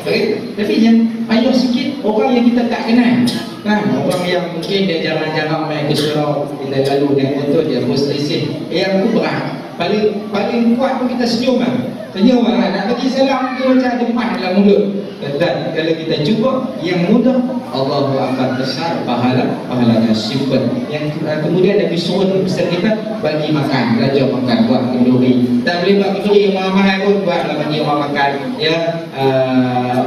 Okay? Tapi yang payah sikit orang yang kita tak kenal. Orang yang mungkin dia jarang-jarang main ke surau, bila lalu naik motor dia pun selisih. Yang tu berat. Paling kuat pun kita senyum kan. Senyum kan. Nak bagi salam tu macam depan dalam mulut. Dan kalau kita cuba yang mudah, Allah akan besar pahalanya simple. Yang kemudian Nabi suruh pesan kita bagi makan, belajar makan, buat kenduri. Tak boleh buat kenduri yang mahal pun, buatlah bagi orang makan. Ya,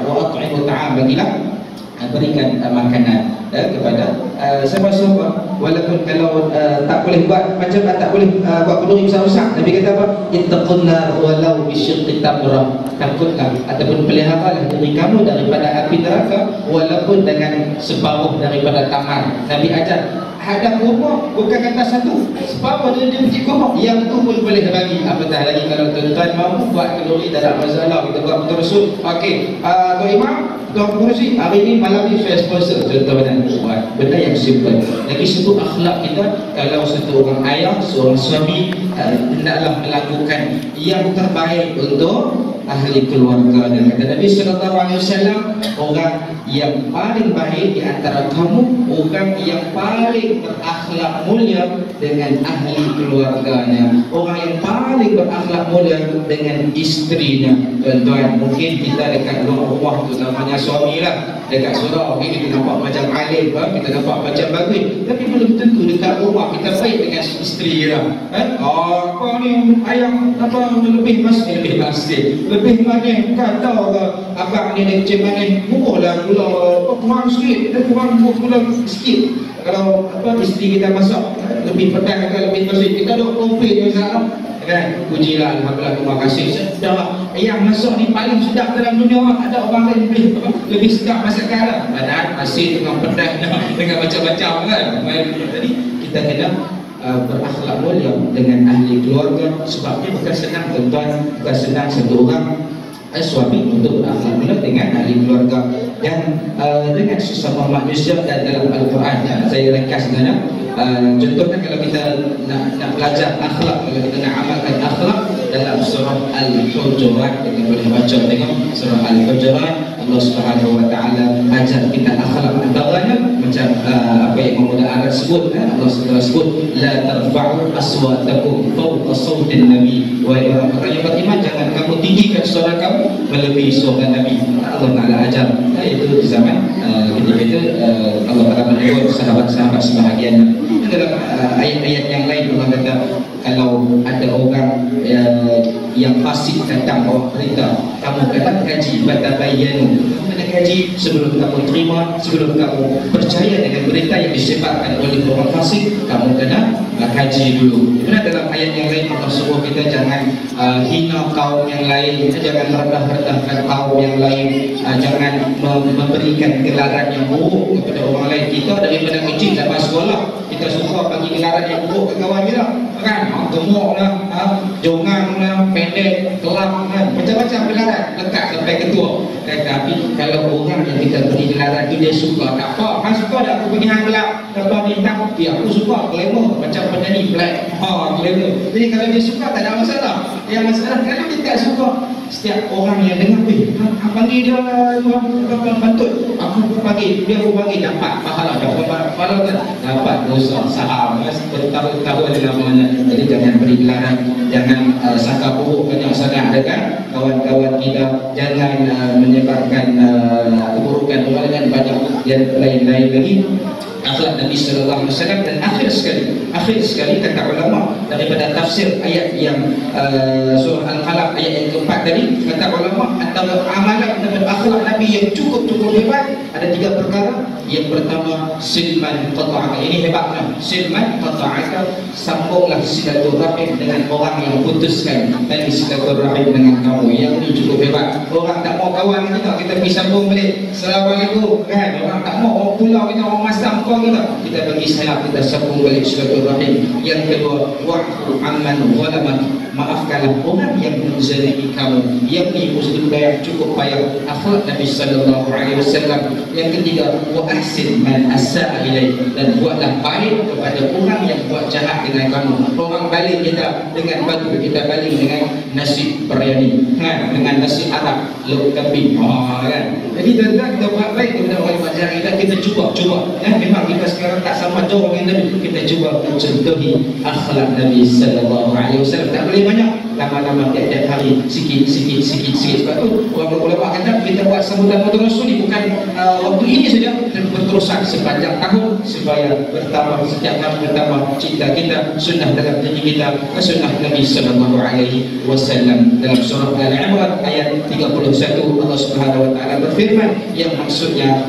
wa at'imu ta'am, bagilah, berikan makanan kepada siapa-siapa. Walaupun kalau tak boleh buat macam tak boleh buat kenduri besar-besar, Nabi kata apa? Ittaqunnar walau bisyirqi tamrah. Takutlah ataupun peliharalah diri kamu daripada api neraka walaupun dengan separuh daripada tamar. Nabi ajar hadap rumah bukan kata satu, separuh dari biji kurma, yang tu pun boleh bagi. Apatah lagi kalau tuan-tuan mahu buat kenduri, tak ada masalah, kita buat betul Rasul. Okey, Tuan Imam, Tuan Pengurusi, hari ni malam ni saya sponsor, contohnya buat benda yang yang simple. Lagi satu akhlak kita, kalau satu orang ayah, seorang suami hendaklah melakukan yang terbaik untuk ahli keluarga. Dan kata Nabi SAW, orang yang paling baik di antara kamu, orang yang paling berakhlak mulia dengan ahli keluarganya, orang yang paling berakhlak mulia dengan istrinya. Tuan-tuan, mungkin kita dekat luar rumah tu namanya suami lah, dekat surau kita nampak macam alim, kita nampak macam bagus, tapi belum tentu dekat rumah kita baik dengan isteri kita. Kau ni ayah apa lebih masjid, lebih manis, bukan tahu ke abang ni dia macam mana, murahlah gula kurang sikit, dia kurang gula sikit. Kalau apa isteri kita masak lebih pedas ke lebih bersih, kita duk komplain je salah kan. Pujilah, alhamdulillah, terima kasih, sedap ayah masak ni paling sedap dalam dunia, tak ada orang lain lebih sedap masakan lah. Padahal masih dengan pedas dengan macam-macam kan. Jadi kita kena berakhlak mulia dengan ahli keluarga. Sebabnya bukan senang tuan-tuan, bukan senang satu orang suami untuk berakhlak mulia dengan ahli keluarga dan dengan sesama manusia. Dan dalam Al-Quran, saya ringkas sebenarnya, contohnya kalau kita nak belajar akhlak, kalau kita nak amalkan akhlak, dalam surah Al-Hujurat, kita boleh baca, tengok surah Al-Hujurat, Allah Subhanahu Wa Taala ajar kita akhlak. Antaranya macam apa yang Imam Muda sebut, Allah sebut, la tarfa'u aswatakum fawqa sawtin nabi, wahai orang yang beriman, jangan kamu tinggikan suara kamu melebihi suara Nabi. Allah Taala ajar. Itu di zaman ketika itu Allah Taala menegur sahabat-sahabat sebahagiannya. Dalam ayat-ayat yang lain Allah kata, kalau ada orang yang fasik datang bawa berita, kamu kena kaji, batabayanu, kamu kena kaji sebelum kamu terima, sebelum kamu percaya dengan berita yang disebarkan oleh orang fasik, kamu kena kaji dulu. Karena dalam ayat yang lain Allah suruh kita jangan hina kaum yang lain, jangan rendah-rendahkan kaum yang lain, jangan memberikan gelaran yang buruk kepada orang lain. Kita daripada kecil sampai sekolah, kita suka bagi gelaran yang buruk ke kawan kita kan, gemuk lah, jongang lah, pendek, kelap kan, macam-macam gelaran lekat sampai ketua. Tapi kalau orang yang kita beri gelaran itu dia suka, tak apa, suka tak aku pergi hang gelap, apa ni hitam, aku suka glamour, macam penyanyi black, glamour. Jadi kalau dia suka tak ada masalah. Yang masalah kalau dia tak suka, setiap orang yang dengar, panggil dia bantut, aku panggil dia, aku panggil, dapat pahala, dapat pahala kan, dapat dosa saham bertahun-tahun lamanya. Jadi jangan beri gelaran, jangan sangka buruk banyak sangat dengan kawan-kawan kita, jangan menyebarkan keburukan orang dan banyak yang lain-lain lagi. Akhlak Nabi Sallallahu Alaihi Wasallam. Dan akhir sekali kata ulama daripada tafsir ayat yang surah Al-Qalaq ayat yang keempat tadi, kata ulama antara amalan dan akhlak Nabi yang cukup hebat ada 3 perkara. Yang pertama, silman qata'aka, ini hebatnya, silman qata'aka, sambunglah silaturahim dengan orang yang putuskan dan silaturahim dengan kamu. Yang ini cukup hebat. Orang tak mau kawan kita pergi sambung balik, Assalamualaikum kan, orang tak mau, orang pulau kita, orang masam kita bagi salam, kita sambung balik silaturahim. Yang kedua, wa'fu amman zalaman, maafkanlah orang yang menzalimi kamu. Yang ini muslim yang cukup payah akhlak Nabi Sallallahu Alaihi Wasallam. Yang ketiga, wa ahsin man asa'a ilaih, dan buatlah baik kepada orang yang buat jahat dengan kamu. Orang balik kita dengan batu, kita balik dengan nasi biryani, dengan nasi Arab, lauk kambing, kan. Jadi tuan-tuan, kita buat baik kepada orang yang buat jahat kita, kita cuba. Memang kita sekarang tak sama jauh dengan Nabi, kita cuba mencontohi akhlak Nabi Sallallahu Alaihi Wasallam. Tak boleh banyak, lama-lama tiap-tiap hari sikit. Sebab tu orang ulama kata kita buat sambutan Maulid Rasul ni bukan waktu ini saja, dan berterusan sepanjang tahun supaya bertambah, setiap tahun bertambah cinta kita, sunnah dalam diri kita, sunnah Nabi Sallallahu Alaihi Wasallam. Dalam surah Al-Imran ayat 31 Allah Subhanahu Wa Taala berfirman yang maksudnya,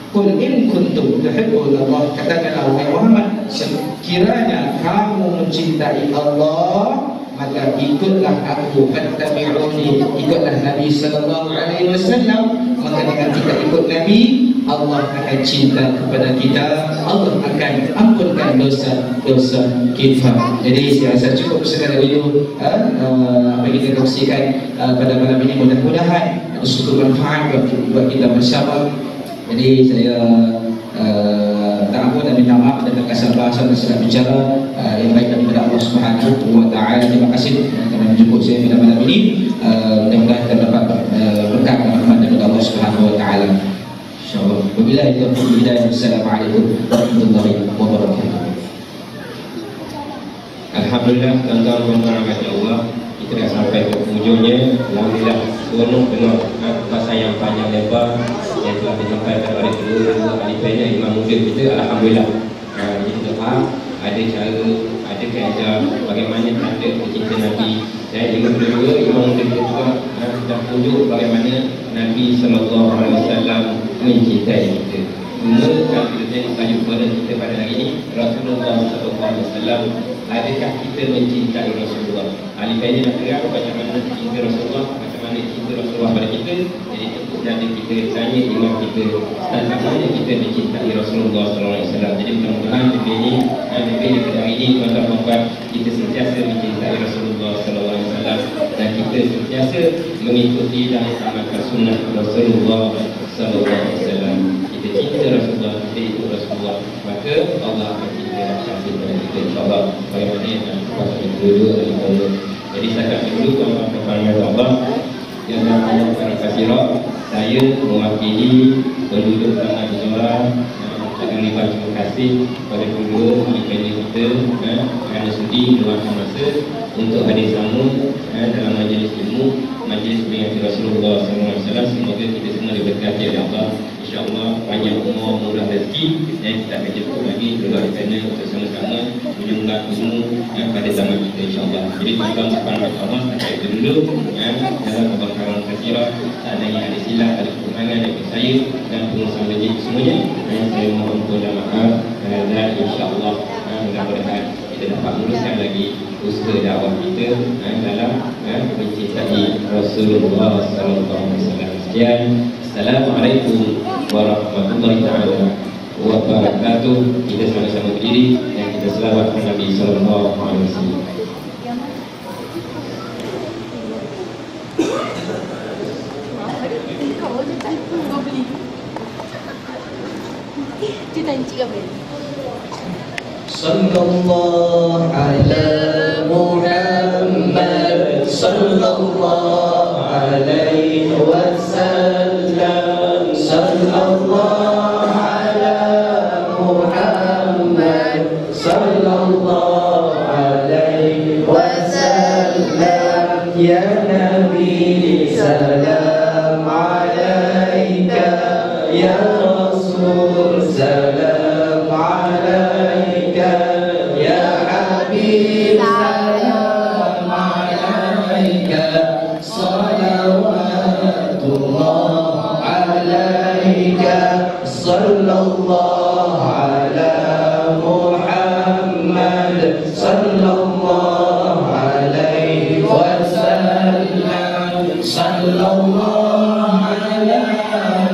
Qul in kuntum tuhibbunallah, katakanlah wahai Muhammad, sekiranya kamu mencintai Allah, maka ikutlah aku, fattabi'uni, ikutlah Nabi Sallallahu Alaihi Wasallam. Maka dengan kita ikut Nabi, Allah akan cinta kepada kita, Allah akan ampunkan dosa kita. Jadi saya rasa cukup sekadar itu apa yang kita kongsikan pada malam ini. Mudah-mudahan ada suatu manfaat buat kita bersama. Jadi saya tak ampun dan minta maaf dan kasar bahasa dan silap bicara. Yang baik daripada Allah Subhanahu wa Ta'ala. Terima kasih kerana menjemput saya pada malam ini. Mudah-mudahan kita dapat berkat dan rahmat daripada Allah Subhanahu wa Ta'ala. InsyaAllah. Wabillahi taufiq wal hidayah. Wassalamualaikum warahmatullahi wabarakatuh. Alhamdulillah, tuan-tuan Allah, kita dah sampai ke hujungnya. Alhamdulillah, seronok dengar pasal yang panjang lebar yang telah disampaikan oleh kedua ahli panel Imam muda kita. Alhamdulillah, kita faham ada cara, ada kaedah bagaimana tanda cinta Nabi. Dan yang kedua, Imam muda kita juga dah tunjuk bagaimana Nabi SAW mencintai kita. Cuma kalau kita tengok tajuk pada kita pada hari ini, Rasulullah SAW, adakah kita mencintai Rasulullah? Ahli panel nak terang macam mana cinta Rasulullah, macam mana cinta Rasulullah pada kita. Jadi tentu saja kita tanya imam kita tentang mana kita mencintai Rasulullah SAW. Jadi mudah-mudahan lebih ini daripada hari ini tuan-tuan dan puan, kita sentiasa mencintai Rasulullah SAW dan kita sentiasa mengikuti dan mengamalkan sunnah Rasulullah SAW. Kita cinta Rasulullah, kita ikut Rasulullah, maka Allah akan cinta dan kasih kepada kita, insyaAllah. Bagaimana yang nak kuasa kedua-dua dari Allah. Jadi setakat dulu tuan-tuan Allah yang dalam para kasirah, saya mewakili penduduk tanah Jora mengucapkan ribuan terima kasih kepada kedua ahli panel kita kerana sudi meluangkan masa untuk hadir sama dalam majlis ilmu, majlis peringatan Rasulullah SAW. Semoga kita semua diberkati oleh Allah, insyaAllah panjang umur, murah rezeki, dan kita akan jumpa lagi kedua ahli panel untuk sama-sama menyumbang ilmu pada zaman kita, insyaAllah. Jadi tuan-tuan subhanahu Allah, sampai itu dulu dalam pembakaran kasirah. Seandainya ada silap, ada kekurangan dari saya dan pengusaha majlis semuanya, saya mohon ampun dan maaf, dan insyaAllah mudah-mudahan kita dapat meneruskan lagi usaha dakwah kita dalam mencintai Rasulullah SAW. Sekian, Assalamualaikum warahmatullahi wabarakatuh. Kita sama-sama berdiri dan kita selawatkan Nabi SAW. Sallallahu ala Muhammad, sallallahu alaihi wasallam, sallallahu ala Muhammad, sallallahu alaihi wasallam. Ya Nabi, salam alaika, ya Rasul, salam alaika, ya Habib, salam alaika, salawatullah alaika, sallallahu ala Muhammad, sallallahu alaihi wasallam, sallallahu ala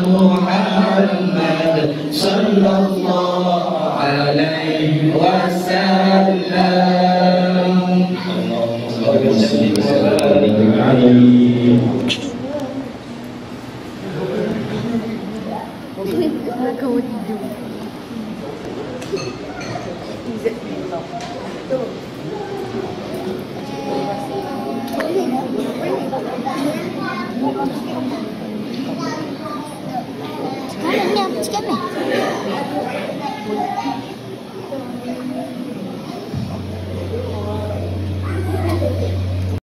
Muhammad, sallallahu alaihi wasallam. Allahumma salli wa sallim alaihi. Kau tidur. Sekarang ni apa cakap ni?